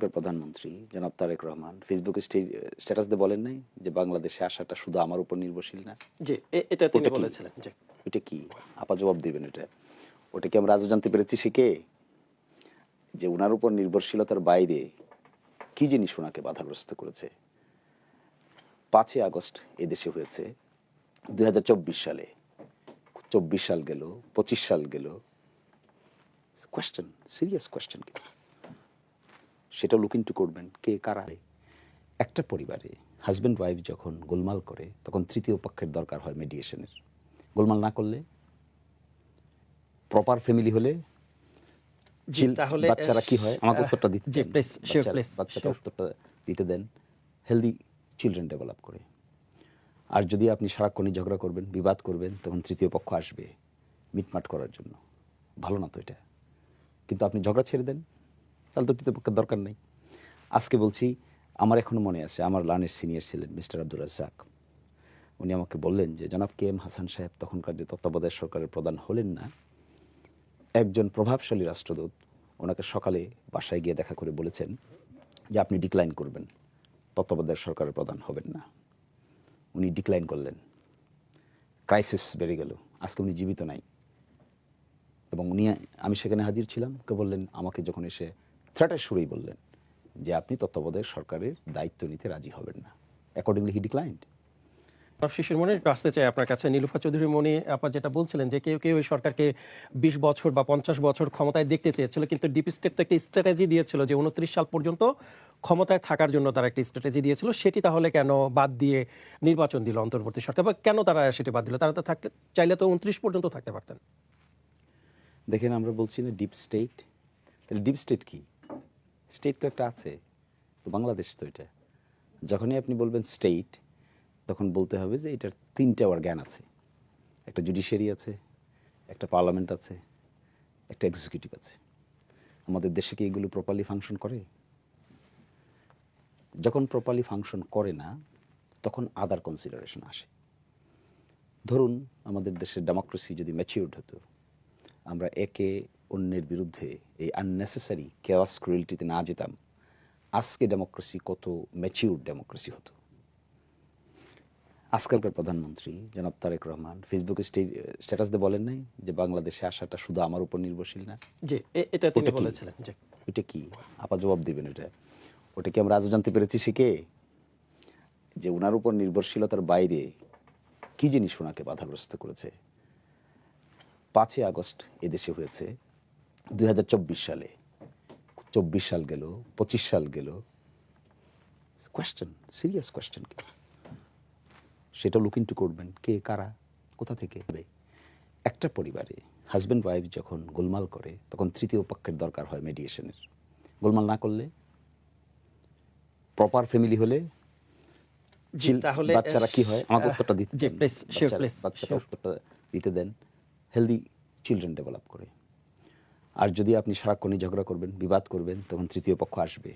আজকালকার প্রধানমন্ত্রী জনাব তারেক রহমান ফেসবুকে স্ট্যাটাস দিয়ে বলেন নাই যে বাংলাদেশে আসাটা শুধু আমার উপর নির্ভরশীল না? জি, এটা তিনি ওটা কি? বলেছিলেন। জি। ওইটা কি? আপা জবাব দিবেন এটা। ওটা কি আমরা আজও জানতে পেরেছি শিখে? যে উনার উপর নির্ভরশীলতার বাইরে কি জিনিস ওনাকে বাধাগ্রস্ত করেছে? ৫ই আগস্ট এদেশে হয়েছে ২০২৪ সালে। ২৪ সাল গেল, ২৫ সাল গেল। কোয়েশ্চেন, সিরিয়াস কোয়েশ্চেন কিন্তু। সেটা লুক ইনটু করবেন কে কারা। একটা পরিবারে হাজব্যান্ড ওয়াইফ যখন গোলমাল করে তখন তৃতীয় পক্ষের দরকার হয় মেডিয়েশনের। গোলমাল না করলে, প্রপার ফ্যামিলি হলে তাহলে বাচ্চারা কি হয়? আমাকে উত্তরটা দিতে জি দেন। প্লিজ, শিওর প্লিজ, বাচ্চাটা উত্তরটা দিতে দেন। হেলদি চিলড্রেন ডেভেলপ করে। আর যদি আপনি সারাক্ষণই ঝগড়া করবেন, বিবাদ করবেন, তখন তৃতীয় পক্ষ আসবে মিটমাট করার জন্য। ভালো না তো এটা। কিন্তু আপনি ঝগড়া ছেড়ে দেন, তাহলে তো তৃতীয় পক্ষের দরকার নেই। আজকে বলছি, আমার এখনো মনে আছে, আমার লার্নের সিনিয়র ছিলেন মিস্টার আব্দুর রাজ্জাক। উনি আমাকে বললেন যে জনাব কে এম হাসান সাহেব তখনকার যে তত্ত্বাবধায়ক সরকারের প্রধান হলেন না, একজন প্রভাবশালী রাষ্ট্রদূত ওনাকে সকালে বাসায় গিয়ে দেখা করে বলেছেন যে আপনি ডিক্লাইন করবেন, তত্ত্বাবধায়ক সরকারের প্রধান হবেন না। উনি ডিক্লাইন করলেন। ক্রাইসিস বেড়ে গেল। আজকে উনি জীবিত নাই। এবং উনি, আমি সেখানে হাজির ছিলাম, কে বললেন আমাকে যখন এসে থ্রেটের সুরেই বললেন যে আপনি তত্ত্বাবধায়ক সরকারের দায়িত্ব নিতে রাজি হবেন না। অ্যাকর্ডিংলি হি ডিক্লাইন্ড। শিশির মনি, একটু আসতে চাই আপনার কাছে। নীলুফা চৌধুরী মনি আপা যেটা বলছিলেন যে কেউ কেউ এই সরকারকে ২০ বছর বা ৫০ বছর ক্ষমতায় দেখতে চেয়েছিল, কিন্তু ডিপ স্টেট তো একটা স্ট্র্যাটেজি দিয়েছিল যে ২৯ সাল পর্যন্ত ক্ষমতায় থাকার জন্য তারা একটা স্ট্র্যাটেজি দিয়েছিল। সেটি তাহলে কেন বাদ দিয়ে নির্বাচন দিল অন্তর্বর্তী সরকার, বা কেন তারা সেটি বাদ দিল? তারা তো থাকতে চাইলে তো ২৯ পর্যন্ত থাকতে পারতেন। দেখেন, আমরা বলছি না ডিপ স্টেট। তাহলে ডিপ স্টেট কি? স্টেট তো একটা আছে, তো বাংলাদেশ তো এটা। যখনই আপনি বলবেন স্টেট, তখন বলতে হবে যে এটার 3টে অর্গান আছে। একটা জুডিশিয়ারি আছে, একটা পার্লামেন্ট আছে, একটা এক্সিকিউটিভ আছে। আমাদের দেশে কি এগুলো প্রপারলি ফাংশন করে? যখন প্রপারলি ফাংশন করে না, তখন আদার কনসিডারেশন আসে। ধরুন, আমাদের দেশের ডেমোক্রেসি যদি ম্যাচিউরড হতো, আমরা একে অন্যের বিরুদ্ধে এই আননেসেসারি কেওয়াস ক্রুয়েলটিতে না যেতাম, আজকে ডেমোক্রেসি কত ম্যাচিউরড ডেমোক্রেসি হতো। আজকালকার প্রধানমন্ত্রী জনাব তারেক রহমান ফেসবুকে স্ট্যাটাস দিয়ে বলেন নাই যে বাংলাদেশে আসাটা শুধু আমার উপর নির্ভরশীল না? জি, এটা তিনি ওটা কি? বলেছিলেন। জি। ওইটা কি? আপা জবাব দিবেন এটা। ওটা কি আমরা আজও জানতে পেরেছি শিখে? যে ওনার উপর নির্ভরশীলতার বাইরে কি জিনিস ওনাকে বাধাগ্রস্ত করেছে? ৫ই আগস্ট এদেশে হয়েছে ২০২৪ সালে। ২৪ সাল গেল, ২৫ সাল গেল। কোয়েশ্চেন, সিরিয়াস কোয়েশ্চেন কিন্তু। সেটা লুক ইনটু করবেন কে কারা, কোথা থেকে হবে। একটা পরিবারে হাজব্যান্ড ওয়াইফ যখন গোলমাল করে তখন তৃতীয় পক্ষের দরকার হয় মেডিয়েশনের। গোলমাল না করলে, প্রপার ফ্যামিলি হলে তাহলে বাচ্চারা কি হয়? আমাকে উত্তরটা দিতে জি দেন। প্লিজ, শিওর প্লিজ, বাচ্চাটা উত্তরটা দিতে দেন। হেলদি চিলড্রেন ডেভেলপ করে। আর যদি আপনি সারাক্ষণই ঝগড়া করবেন, বিবাদ করবেন, তখন তৃতীয় পক্ষ আসবে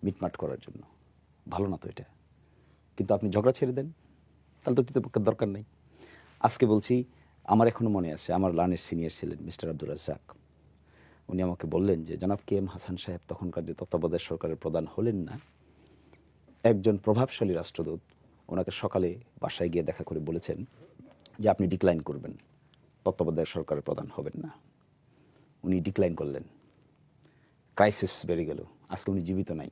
মিটমাট করার জন্য। ভালো না তো এটা। কিন্তু আপনি ঝগড়া ছেড়ে দেন, তাহলে তো তৃতীয় পক্ষের দরকার নেই। আজকে বলছি, আমার এখনো মনে আছে, আমার লার্নের সিনিয়র ছিলেন মিস্টার আব্দুর রাজ্জাক। উনি আমাকে বললেন যে জনাব কে এম হাসান সাহেব তখনকার যে তত্ত্বাবধায়ক সরকারের প্রধান হলেন না, একজন প্রভাবশালী রাষ্ট্রদূত ওনাকে সকালে বাসায় গিয়ে দেখা করে বলেছেন যে আপনি ডিক্লাইন করবেন, তত্ত্বাবধায়ক সরকারের প্রধান হবেন না। উনি ডিক্লাইন করলেন। ক্রাইসিস বেড়ে গেল। আজকে উনি জীবিত নাই।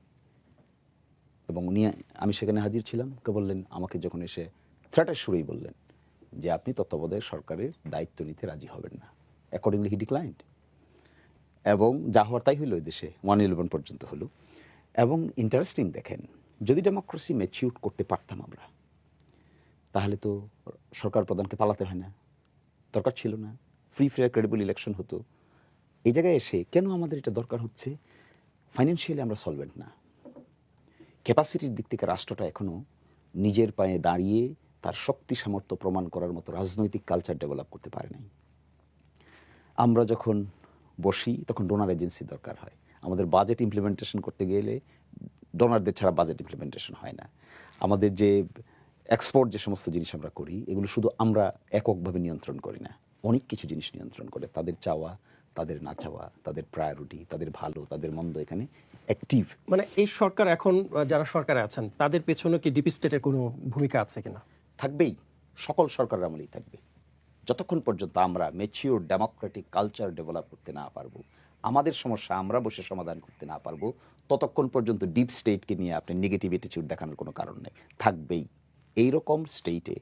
এবং উনি, আমি সেখানে হাজির ছিলাম, কে বললেন আমাকে যখন এসে থ্রেটের সুরেই বললেন যে আপনি তত্ত্বাবধায়ক সরকারের দায়িত্ব নিতে রাজি হবেন না। অ্যাকর্ডিংলি হি ডিক্লাইন্ড। এবং যা হওয়ার তাই হলো, দেশে 111 পর্যন্ত হলো। এবং ইন্টারেস্টিং, দেখেন, যদি ডেমোক্রেসি ম্যাচিউর করতে পারতাম আমরা, তাহলে তো সরকার প্রধানকে পালাতে হয় না, দরকার ছিল না। ফ্রি ফেয়ার ক্রেডিবল ইলেকশন হতো। এই জায়গায় এসে কেন আমাদের এটা দরকার হচ্ছে? ফাইন্যান্সিয়ালি আমরা সলভেন্ট না। ক্যাপাসিটির দিক থেকে রাষ্ট্রটা এখনও নিজের পায়ে দাঁড়িয়ে তার শক্তি সামর্থ্য প্রমাণ করার মতো রাজনৈতিক কালচার ডেভেলপ করতে পারে নাই। আমরা যখন বসি তখন ডোনার এজেন্সি দরকার হয়। আমাদের বাজেট ইমপ্লিমেন্টেশন করতে গেলে ডোনারদের ছাড়া বাজেট ইমপ্লিমেন্টেশন হয় না। আমাদের যে এক্সপোর্ট যে সমস্ত জিনিস আমরা করি, এগুলো শুধু আমরা এককভাবে নিয়ন্ত্রণ করি না, অনেক কিছু জিনিস নিয়ন্ত্রণ করে। তাদের চাওয়া, তাদের না চাওয়া, তাদের প্রায়োরিটি, তাদের ভালো, তাদের মন্দ, এখানে অ্যাক্টিভ। মানে এই সরকার এখন যারা সরকারে আছেন তাদের পেছনে কি ডিপ স্টেটের কোনো ভূমিকা আছে কিনা? থাকবেই, সকল সরকারের আমলেই থাকবে। যতক্ষণ পর্যন্ত আমরা ম্যাচিওর ডেমোক্রেটিক কালচার ডেভেলপ করতে না পারবো, আমাদের সমস্যা আমরা বসে সমাধান করতে না পারবো, ততক্ষণ পর্যন্ত ডিপ স্টেটকে নিয়ে আপনি নেগেটিভ অ্যাটিটিউড দেখানোর কোনো কারণ নেই। থাকবেই। এইরকম স্টেটে,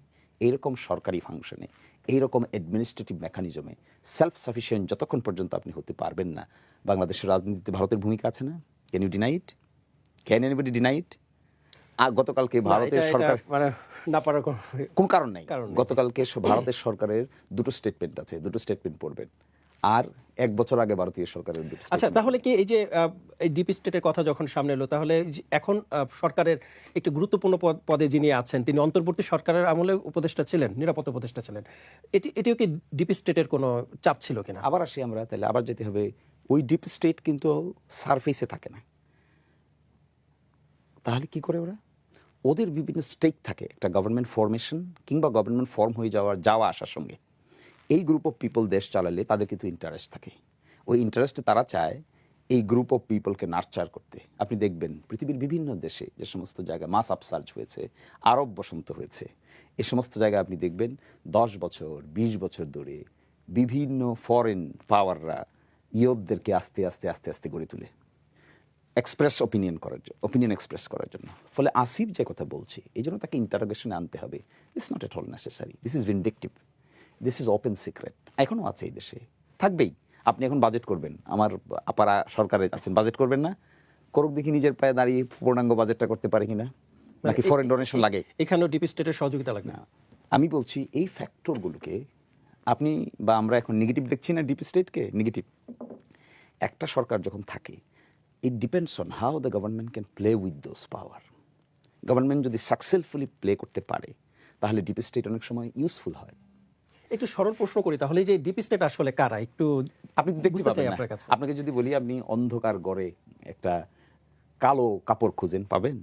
এইরকম সরকারি ফাংশনে, এইরকম অ্যাডমিনিস্ট্রেটিভ মেকানিজমে সেলফ সাফিসিয়েন্ট যতক্ষণ পর্যন্ত আপনি হতে পারবেন না, বাংলাদেশের রাজনীতিতে ভারতের ভূমিকা আছে না? Can you deny it? Can anybody deny it? আর গতকালকে ভারতের সরকার মানে না পারার কোন কারণ নাই। কারণ নেই। গতকালকে ভারতের সরকারের দুটো স্টেটমেন্ট আছে, দুটো স্টেটমেন্ট পড়বেন। আর এক বছর আগে ভারতীয় সরকারের দুটো আচ্ছা, তাহলে কি এই যে এই ডিপ স্টেটের কথা যখন সামনে এলো, তাহলে এখন সরকারের একটি গুরুত্বপূর্ণ পদে যিনি আছেন তিনি অন্তর্বর্তী সরকারের আমলে উপদেষ্টা ছিলেন, নিরাপত্তা উপদেষ্টা ছিলেন, এটিও কি ডিপ স্টেটের কোনো চাপ ছিল কিনা? আবার আসি আমরা, তাহলে আবার যেতে হবে, ওই ডিপ স্টেট কিন্তু সারফেসে থাকে না। তাহলে কি করে ওরা? ওদের বিভিন্ন স্টেক থাকে একটা গভর্নমেন্ট ফরমেশন কিংবা গভর্নমেন্ট ফর্ম হয়ে যাওয়া আসার সঙ্গে। এই গ্রুপ অফ পিপল দেশ চালালে তাদের কিন্তু ইন্টারেস্ট থাকে। ওই ইন্টারেস্টে তারা চায় এই গ্রুপ অফ পিপলকে নার্চার করতে। আপনি দেখবেন পৃথিবীর বিভিন্ন দেশে যে সমস্ত জায়গায় মাস আপসার্জ হয়েছে, আরব বসন্ত হয়েছে, এই সমস্ত জায়গায় আপনি দেখবেন 10 বছর 20 বছর ধরে বিভিন্ন ফরেন পাওয়াররা ইয়োধদেরকে আস্তে আস্তে আস্তে আস্তে গড়ে তুলে ওপিনিয়ন এক্সপ্রেস করার জন্য। ফলে আসিফ যে কথা বলছি, এই জন্য তাকে ইন্টারোগেশনে আনতে হবে। It's not at all necessary, this is vindictive, this is open secret. এখনও আছে এই দেশে, থাকবেই। আপনি এখন বাজেট করবেন, আমার আপারা সরকারে আছেন, বাজেট করবেন না? করুক দেখি নিজের পায়ে দাঁড়িয়ে পূর্ণাঙ্গ বাজেটটা করতে পারে কিনা, নাকি ফরেন ডোনেশন লাগে? এখানেও ডিপ স্টেটের সহযোগিতা লাগে না। আমি বলছি এই ফ্যাক্টরগুলোকে আপনি বা আমরা এখন নেগেটিভ দেখছি না, ডিপ স্টেটকে নেগেটিভ। একটা সরকার যখন থাকে, it depends on how the government can play with those power. Government যদি সাকসেসফুলি প্লে করতে পারে, তাহলে ডিপ স্টেট অনেক সময় ইউজফুল হয়। একটু সরল প্রশ্ন করি, তাহলে এই যে ডিপ স্টেট আসলে কারা একটু আপনি দেখতে বুঝতে চাই পাবেন না। আপনার কাছে। আপনাকে যদি বলি আপনি অন্ধকার ঘরে একটা কালো কাপড় খুঁজেন, পাবেন?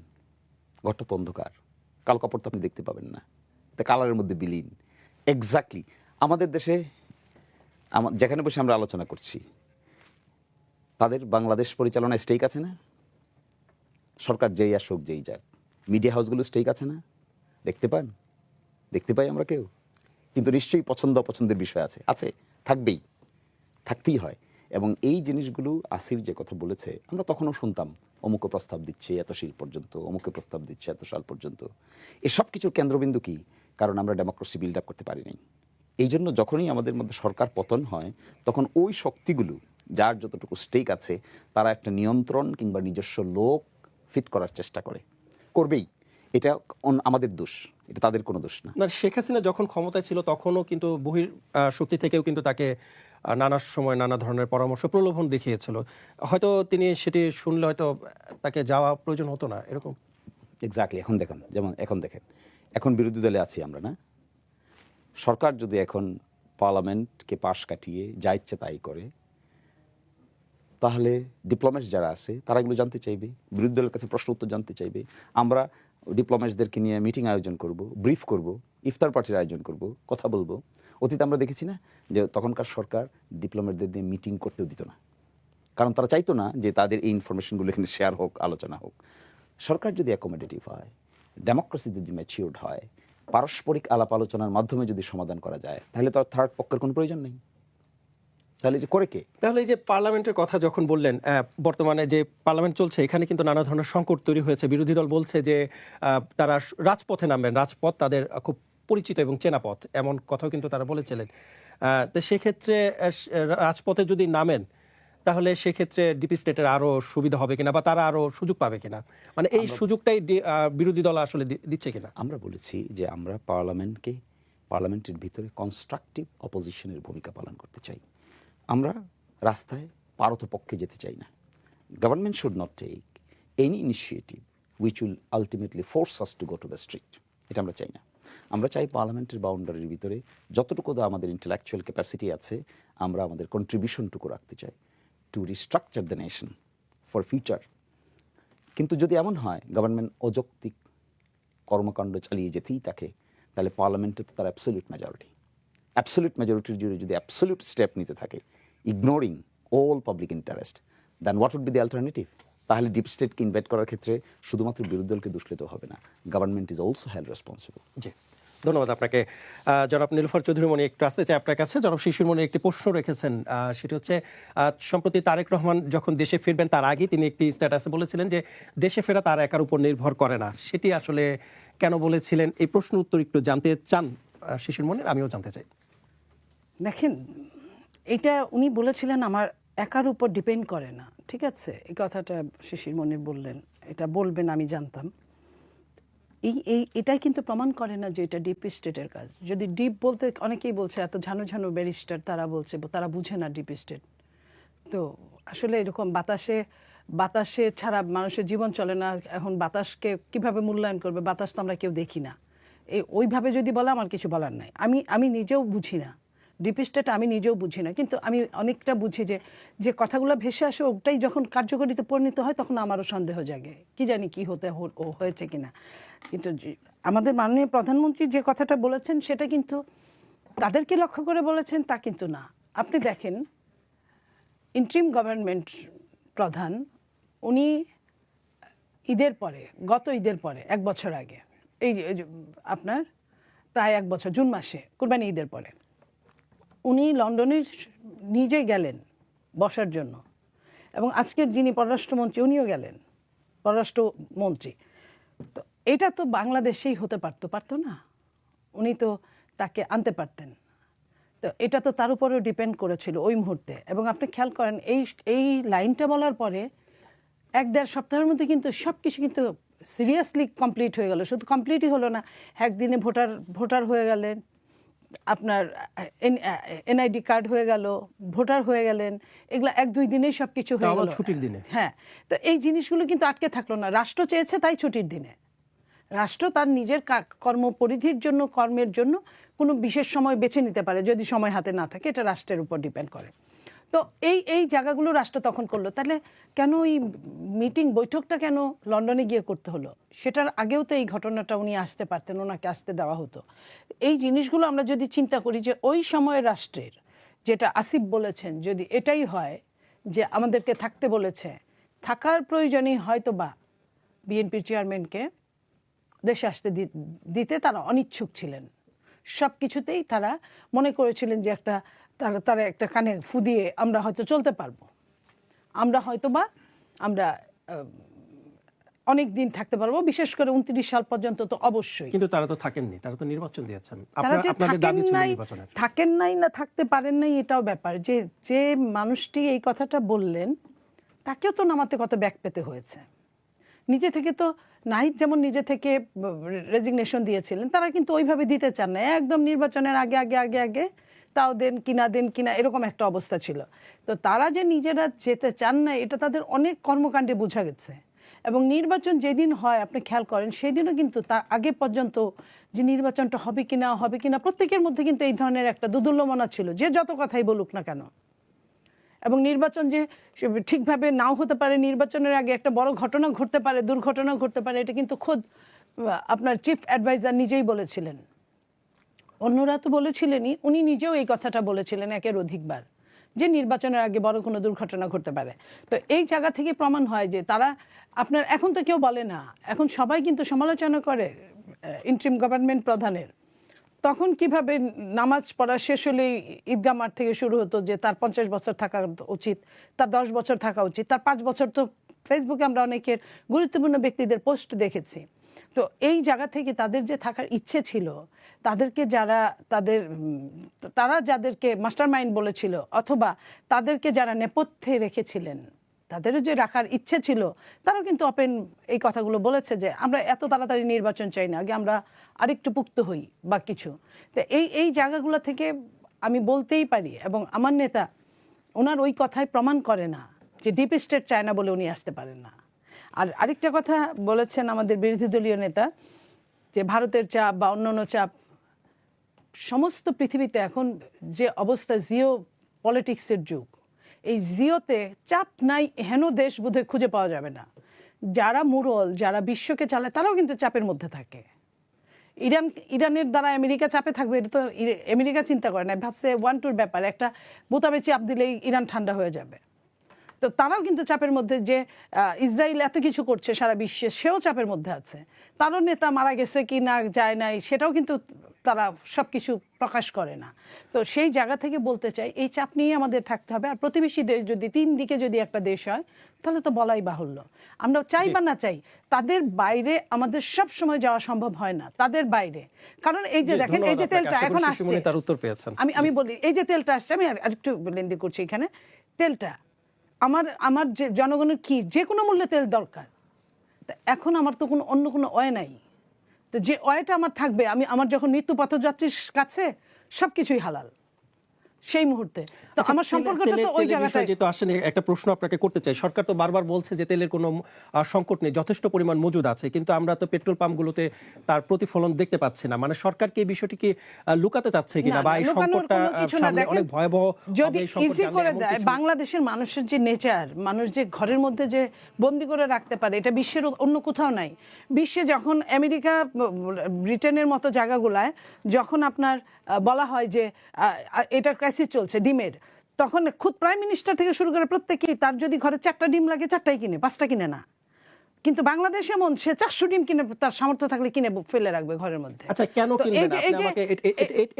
ঘরটা তো অন্ধকার, কালো কাপড় তো আপনি দেখতে পাবেন না, তা কালারের মধ্যে বিলীন। এক্স্যাক্টলি আমাদের দেশে যেখানে বসে আমরা আলোচনা করছি, তাদের বাংলাদেশ পরিচালনায় স্টেক আছে না? সরকার যেই আসুক যেই যাক, মিডিয়া হাউসগুলো স্টেক আছে না? দেখতে পান? দেখতে পাই আমরা কেউ? কিন্তু নিশ্চয়ই অপছন্দের বিষয় আছে, আছে, থাকবেই, থাকতেই হয়। এবং এই জিনিসগুলো আসিফ যে কথা বলেছে, আমরা তখনও শুনতাম অমুক প্রস্তাব দিচ্ছে এত সাল পর্যন্ত, অমুক প্রস্তাব দিচ্ছে এত সাল পর্যন্ত। এসব কিছুর কেন্দ্রবিন্দু কি? কারণ আমরা ডেমোক্রেসি বিল্ড আপ করতে পারি নাই। এই জন্য যখনই আমাদের মধ্যে সরকার পতন হয়, তখন ওই শক্তিগুলো যার যতটুকু স্টেক আছে, তারা একটা নিয়ন্ত্রণ কিংবা নিজস্ব লোক ফিট করার চেষ্টা করবেই। এটা আমাদের দোষ, এটা তাদের কোনো দোষ না। না, শেখ হাসিনা যখন ক্ষমতায় ছিল তখনও কিন্তু বহির শক্তি থেকেও কিন্তু তাকে নানা সময় নানা ধরনের পরামর্শ প্রলোভন দেখিয়েছিল। হয়তো তিনি সেটি শুনলে হয়তো তাকে যাওয়া প্রয়োজন হতো না, এরকম। এক্স্যাক্টলি। এখন দেখেন, যেমন এখন দেখেন, এখন বিরোধী দলে আছি আমরা না? সরকার যদি এখন পার্লামেন্টকে পাশ কাটিয়ে যা ইচ্ছে তাই করে, তাহলে ডিপ্লোম্যাটস যারা আছে তারা এগুলো জানতে চাইবে, বিরোধী দলের কাছে প্রশ্ন উত্তর জানতে চাইবে। আমরা ডিপ্লোম্যাটসদেরকে নিয়ে মিটিং আয়োজন করব, ব্রিফ করব, ইফতার পার্টির আয়োজন করব, কথা বলবো। অতীতে আমরা দেখেছি না যে তখনকার সরকার ডিপ্লোম্যাটদের দিয়ে মিটিং করতেও দিত না, কারণ তারা চাইতো না যে তাদের এই ইনফরমেশনগুলো এখানে শেয়ার হোক, আলোচনা হোক। সরকার যদি অ্যাকোমোডেটিভ হয়, ডেমোক্রেসি যদি ম্যাচিউরড হয়, পারস্পরিক আলাপ আলোচনার মাধ্যমে যদি সমাধান করা যায়, তাহলে তো আর থার্ড পক্ষের কোনো প্রয়োজন নেই। তাহলে যে করে কে? তাহলে এই যে পার্লামেন্টের কথা যখন বললেন, বর্তমানে যে পার্লামেন্ট চলছে এখানে কিন্তু নানা ধরনের সংকট তৈরি হয়েছে। বিরোধী দল বলছে যে তারা রাজপথে নামবেন, রাজপথ তাদের খুব পরিচিত এবং চেনা পথ, এমন কথাও কিন্তু তারা বলেছিলেন। তো সেক্ষেত্রে রাজপথে যদি নামেন, তাহলে সেক্ষেত্রে ডিপ স্টেটের আরো সুবিধা হবে কিনা, বা তারা আরো সুযোগ পাবে কিনা, মানে এই সুযোগটাই বিরোধী দল আসলে দিচ্ছে কিনা? আমরা বলেছি যে আমরা পার্লামেন্টের ভিতরে কনস্ট্রাকটিভ অপোজিশনের ভূমিকা পালন করতে চাই। আমরা রাস্তায় পারতপক্ষে যেতে চাই না। Government should not take any initiative which will ultimately force us to go to the street. এটা আমরা চাই না। আমরা চাই পার্লামেন্টের বাউন্ডারির ভিতরে যতটুকু আমাদের ইন্টেলেকচুয়াল ক্যাপাসিটি আছে, আমরা আমাদের কন্ট্রিবিউশনটুকু রাখতে চাই to restructure the nation for future. কিন্তু যদি এমন হয় গভর্নমেন্ট অযৌক্তিক কর্মকাণ্ড চালিয়ে যেতেই থাকে, তাহলে পার্লামেন্টে তো তার অ্যাবসলিউট মেজরিটির জুড়ে যদি অ্যাবসলিউট স্টেপ নিতে থাকে, ignoring all public interest, then what would be the alternative? তাহলে ডিপ স্টেটকে ইনভাইট করার ক্ষেত্রে শুধুমাত্র বিরোধী দলকে দোষ দিতে হবে না, government is also held responsible. জি, ধন্যবাদ আপনাকে। জনাব নীলুফার চৌধুরী মনি, একটু আসতে চাই আপনার কাছে। জনাব শিশির মনি একটি প্রশ্ন রেখেছেন, সেটি হচ্ছে সম্প্রতি তারেক রহমান যখন দেশে ফিরবেন তার আগে তিনি একটি স্ট্যাটাসে বলেছিলেন যে দেশে ফেরা তার একার উপর নির্ভর করে না। সেটি আসলে কেন বলেছিলেন, এই প্রশ্ন উত্তর একটু জানতে চান শিশির মনির, আমিও জানতে চাই। দেখেন, এটা উনি বলেছিলেন আমার একার উপর ডিপেন্ড করে না, ঠিক আছে, এই কথাটা শিশির মনির বললেন, এটা বলবেন আমি জানতাম। এটাই কিন্তু প্রমাণ করে না যে এটা ডিপ স্টেটের কাজ। যদি ডিপ বলতে অনেকেই বলছে, এত ঝানু ঝানু ব্যারিস্টার তারা বলছে, তারা বুঝে না ডিপ স্টেট। তো আসলে এরকম বাতাসে ছাড়া মানুষের জীবন চলে না। এখন বাতাসকে কিভাবে মূল্যায়ন করবে? বাতাস তো আমরা কেউ দেখি না। ওইভাবে যদি বলে আমার কিছু বলার নাই। আমি নিজেও বুঝি না ডিপ স্টেট, আমি নিজেও বুঝি না, কিন্তু আমি অনেকটা বুঝি যে কথাগুলো ভেসে আসে ওটাই যখন কার্যকরীতে পরিণত হয় তখন আমারও সন্দেহ জাগে, কি জানি কি হয়েছে কিনা। কিন্তু আমাদের মাননীয় প্রধানমন্ত্রী যে কথাটা বলেছেন সেটা কিন্তু তাদেরকে লক্ষ্য করে বলেছেন তা কিন্তু না। আপনি দেখেন, ইন্টারিম গভর্নমেন্ট প্রধান উনি গত ঈদের পরে 1 বছর আগে, এই যে আপনার প্রায় 1 বছর, জুন মাসে কুরবানি ঈদের পরে উনি লন্ডনে নিজে গেলেন বসার জন্য, এবং আজকের যিনি পররাষ্ট্রমন্ত্রী উনিও গেলেন, পররাষ্ট্রমন্ত্রী। তো এটা তো বাংলাদেশেই হতে পারতো না? উনি তো তাকে আনতে পারতেন। তো এটা তো তার উপরেও ডিপেন্ড করেছিল ওই মুহূর্তে। এবং আপনি খেয়াল করেন এই লাইনটা বলার পরে 1-1.5 সপ্তাহের মধ্যে কিন্তু সব কিছু কিন্তু সিরিয়াসলি কমপ্লিট হয়ে গেল। শুধু কমপ্লিটই হলো না, একদিনে ভোটার হয়ে গেলেন, আপনার এনআইডি কার্ড হয়ে গেল, ভোটার হয়ে গেলেন, এগুলা 1-2 দিনেই সব কিছু হয়ে গেল, ছুটির দিনে। হ্যাঁ, তো এই জিনিসগুলো কিন্তু আটকে থাকলো না। রাষ্ট্র চেয়েছে তাই ছুটির দিনে। রাষ্ট্র তার নিজের কর্মপরিধির জন্য, কর্মের জন্য কোনো বিশেষ সময় বেছে নিতে পারে, যদি সময় হাতে না থাকে, এটা রাষ্ট্রের উপর ডিপেন্ড করে। তো এই জায়গাগুলো রাষ্ট্র তখন করলো। তাহলে কেন এই বৈঠকটা কেন লন্ডনে গিয়ে করতে হলো? সেটার আগেও তো এই ঘটনাটা উনি আসতে পারতেন, ওনাকে আসতে দেওয়া হতো। এই জিনিসগুলো আমরা যদি চিন্তা করি যে ওই সময় রাষ্ট্রের, যেটা আসিফ বলেছেন, যদি এটাই হয় যে আমাদেরকে থাকতে বলেছে, থাকার প্রয়োজনেই হয়তো বা বিএনপির চেয়ারম্যানকে দেশে আসতে দিতে তারা অনিচ্ছুক ছিলেন। সব কিছুতেই তারা মনে করেছিলেন যে তারা একটা কানে ফু দিয়ে আমরা হয়তো চলতে পারবো, আমরা অনেক দিন থাকতে পারবো, বিশেষ করে 29 সাল পর্যন্ত তো অবশ্যই। কিন্তু তারা তো থাকেননি, তারা তো নির্বাচন দিয়েছেন। তারা যে থাকেন নাই না থাকতে পারেন নাই এটাও ব্যাপার। যে মানুষটি এই কথাটা বললেন তাকেও তো নামাতে কত ব্যাক পেতে হয়েছে। নিজে থেকে তো নাহিদ যেমন নিজে থেকে রেজিগনেশন দিয়েছিলেন, তারা কিন্তু ওইভাবে দিতে চান না, একদম নির্বাচনের আগে তাও দেন কিনা এরকম একটা অবস্থা ছিল। তো তারা যে নিজেরা যেতে চান না এটা তাদের অনেক কর্মকাণ্ডে বোঝা গেছে। এবং নির্বাচন যেদিন হয় আপনি খেয়াল করেন, সেদিনও কিন্তু তার আগে পর্যন্ত যে নির্বাচনটা হবে কিনা প্রত্যেকের মধ্যে কিন্তু এই ধরনের একটা দোদুল্যমনা ছিল, যে যত কথাই বলুক না কেন। এবং নির্বাচন যে ঠিকভাবে নাও হতে পারে, নির্বাচনের আগে একটা বড় ঘটনা ঘটতে পারে, দুর্ঘটনা ঘটতে পারে, এটা কিন্তু খোদ আপনার চিফ অ্যাডভাইজার নিজেই বলেছিলেন। অন্যরা তো বলেছিলেনই, উনি নিজেও এই কথাটা বলেছিলেন একের অধিকবার, যে নির্বাচনের আগে বড় কোনো দুর্ঘটনা ঘটতে পারে। তো এই জায়গা থেকে প্রমাণ হয় যে তারা আপনার, এখন তো কেউ বলে না, এখন সবাই কিন্তু সমালোচনা করে ইন্টারিম গভর্নমেন্ট প্রধানের। তখন কিভাবে নামাজ পড়া শেষ হলেই ঈদগাহ মাঠ থেকে শুরু হতো যে তার 50 বছর থাকা উচিত, তার 10 বছর থাকা উচিত, তার 5 বছর। তো ফেসবুকে আমরা অনেকের গুরুত্বপূর্ণ ব্যক্তিদের পোস্ট দেখেছি। তো এই জায়গা থেকে তাদের যে থাকার ইচ্ছে ছিল, তাদেরকে তারা যাদেরকে মাস্টার মাইন্ড বলেছিল, অথবা তাদেরকে যারা নেপথ্যে রেখেছিলেন, তাদেরও যে রাখার ইচ্ছে ছিল, তারাও কিন্তু ওপেন এই কথাগুলো বলেছে যে আমরা এত তাড়াতাড়ি নির্বাচন চাই না, আগে আমরা আরেকটু পুক্ত হই বা কিছু। তো এই জায়গাগুলো থেকে আমি বলতেই পারি, এবং আমার নেতা ওনার ওই কথাই প্রমাণ করে না যে ডিপ স্টেট চায় না বলে উনি আসতে পারেন না। আর আরেকটা কথা বলেছেন আমাদের বিরোধী দলীয় নেতা, যে ভারতের চাপ বা অন্যান্য চাপ, সমস্ত পৃথিবীতে এখন যে অবস্থা, জিও পলিটিক্সের যুগ, এই জিওতে চাপ নাই হেন দেশ বোধহয় খুঁজে পাওয়া যাবে না। যারা মুরল, যারা বিশ্বকে চালায়, তারাও কিন্তু চাপের মধ্যে থাকে। ইরানের দ্বারা আমেরিকা চাপে থাকবে, এটা তো আমেরিকা চিন্তা করে না, ভাবছে 1-2 ব্যাপার, একটা বোতামে চাপ দিলেই ইরান ঠান্ডা হয়ে যাবে। তো তারাও কিন্তু চাপের মধ্যে, যে ইসরায়েল এত কিছু করছে সারা বিশ্বে, সেও চাপের মধ্যে আছে। তারও নেতা মারা গেছে কি না যায় নাই সেটাও কিন্তু তারা সব কিছু প্রকাশ করে না। তো সেই জায়গা থেকে বলতে চাই, এই চাপ নিয়ে আমাদের থাকতে হবে। আর প্রতিবেশী দেশ যদি 3 দিকে যদি একটা দেশ হয় তাহলে তো বলাই বাহুল্য। আমরা চাই বা না চাই, তাদের বাইরে আমাদের সব সময় যাওয়া সম্ভব হয় না, তাদের বাইরে। কারণ এই যে দেখেন, এই যে তেলটা এখন আসছে, তার উত্তর পেয়েছেন। আমি বলি, এই যে তেলটা আসছে, আমি আরেকটু লেন্দি করছি এখানে। তেলটা আমার যে জনগণের কি যে কোনো মূল্যে তেল দরকার। এখন আমার তো অন্য কোনো ওয়ে নাই। তো যে ওয়েটা আমার থাকবে, আমার যখন মৃত্যু পথযাত্রীর কাছে সবকিছুই হালাল সেই মুহূর্তে। তো আমার সম্পর্কটা তো ওই জায়গাটায়। যেহেতু আসলে একটা প্রশ্ন আপনাকে করতে চাই, সরকার তো বারবার বলছে যে তেলের কোনো সংকট নেই, যথেষ্ট পরিমাণ মজুদ আছে, কিন্তু আমরা তো পেট্রোল পাম্পগুলোতে তার প্রতিফলন দেখতে পাচ্ছি না। মানে সরকার কি এই বিষয়টি কি লুকাতে চাচ্ছে কিনা, বা এই সংকটটা সামনে অনেক ভয়াবহ যদি ইজি করে দেয়। বাংলাদেশের মানুষের যে নেচার, মানুষ যে ঘরের মধ্যে যে বন্দি করে রাখতে পারে, এটা বিশ্বের অন্য কোথাও নাই। বিশ্বে যখন আমেরিকা, ব্রিটেনের মতো জায়গাগুলায় যখন আপনার বলা হয় যে এটা ক্রাইসিস চলছে ডিমের, তখন খুদ প্রাইম মিনিস্টার থেকে শুরু করে প্রত্যেকেই, তার যদি ঘরে 4টা ডিম লাগে 4টাই কিনে, 5টা কিনে না। কিন্তু বাংলাদেশ এমন, সে 400 ডিম কিনে, তার সামর্থ্য থাকলে কিনে ফেলে রাখবে ঘরের মধ্যে। আচ্ছা, কেন কিনবে না? আপনি আমাকে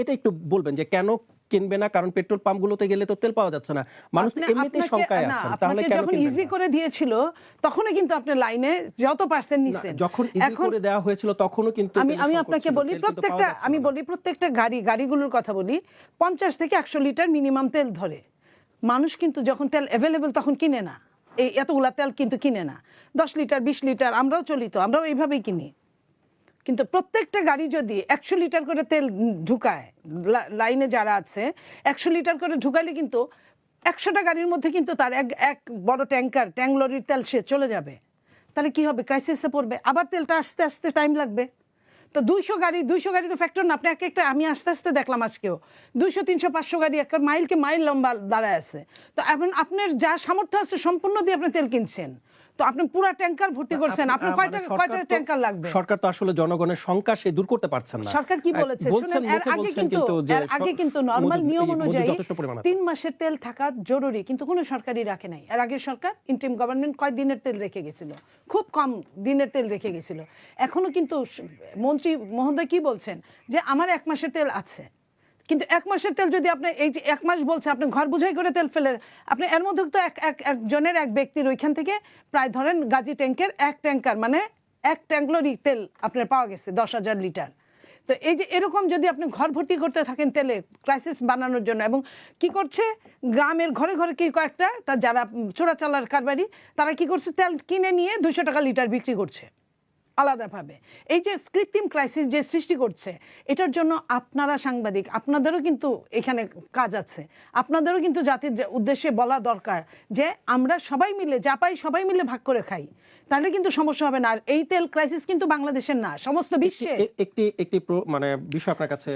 এটা একটু বলবেন যে কেন কিনবে না? কারণ পেট্রোল পাম্পগুলোতে গেলে তো তেল পাওয়া যাচ্ছে না, মানুষ তো এমনিতেই শঙ্কায় আছে। তাহলে কেন যখন ইজি করে দিয়েছিল তখনই কিন্তু আপনি লাইনে যত পার্সেন্ট নিছেন। যখন ইজি করে দেওয়া হয়েছিল তখনও কিন্তু আমি আপনাকে বলি, প্রত্যেকটা গাড়িগুলোর কথা বলি, 50 থেকে 100 লিটার মিনিমাম তেল ধরে। মানুষ কিন্তু যখন তেল অ্যাভেলেবল তখন কিনে না, এই এতগুলা তেল কিন্তু কিনে না। 10 লিটার 20 লিটার আমরাও চলিত, আমরাও এইভাবেই কিনি। কিন্তু প্রত্যেকটা গাড়ি যদি 100 লিটার করে তেল ঢুকায়, লাইনে যারা আছে 100 লিটার করে ঢুকাইলে কিন্তু 100টা গাড়ির মধ্যে কিন্তু তার এক বড় ট্যাঙ্ক লরির তেল সে চলে যাবে। তাহলে কি হবে? ক্রাইসিসে পড়বে, আবার তেলটা আসতে আসতে টাইম লাগবে। তো 200 গাড়ি তো ফ্যাক্টর না। আপনি একটা, আমি আস্তে আস্তে দেখলাম আজকেও 200 300 500 গাড়ি একটা মাইলকে মাইল লম্বা দাঁড়ায় আছে। তো এখন আপনার যা সামর্থ্য আছে সম্পূর্ণ দিয়ে আপনি তেল কিনছেন, তো আপনি পুরো ট্যাঙ্কার ভর্তি করছেন, আপনার কয়টা ট্যাঙ্কার লাগবে? সরকার তো আসলে জনগণের শঙ্কা সে দূর করতে পারছেন না। সরকার কি বলেছে শুনেন, এর আগে কিন্তু নরমাল নিয়ম অনুযায়ী 3 মাসের তেল থাকা জরুরি, কিন্তু কোনো সরকারই রাখে নাই। এর আগের সরকার, ইন্টারিম গভর্নমেন্ট, কয় দিনের তেল রেখে গেছিল, খুব কম দিনের তেল রেখে গেছিল। এখনো কিন্তু মন্ত্রী মহোদয় কি বলছেন যে আমার 1 মাসের তেল আছে। কিন্তু 1 মাসের তেল যদি আপনি, এই যে 1 মাস বলছে, আপনি ঘর বুঝাই করে তেল ফেলে, আপনি এর মধ্যে তো একজনের, এক ব্যক্তির ওইখান থেকে প্রায় ধরেন গাজী ট্যাঙ্কের 1 ট্যাঙ্কার মানে 1 ট্যাঙ্ক লরি তেল আপনার পাওয়া গেছে 10,000 লিটার। তো এই যে এরকম যদি আপনি ঘর ভর্তি করতে থাকেন তেলে ক্রাইসিস বানানোর জন্য, এবং কি করছে গ্রামের ঘরে ঘরে কি কয়েকটা তার যারা চোরাচালার কারবারি, তারা কি করছে, তেল কিনে নিয়ে 200 টাকা লিটার বিক্রি করছে আলাদাভাবে। এই যে কৃত্রিম ক্রাইসিস যে সৃষ্টি করছে, এটার জন্য আপনারা সাংবাদিক, আপনাদেরও কিন্তু এখানে কাজ আছে। আপনাদেরও কিন্তু জাতির উদ্দেশ্যে বলা দরকার যে আমরা সবাই মিলে যা পাই সবাই মিলে ভাগ করে খাই, তাহলে কিন্তু সমস্যা হবে না। আর এই তেল ক্রাইসিস কিন্তু বাংলাদেশের না, সমস্ত বিশ্বে। একটি মানে বিষয় আপনার কাছে,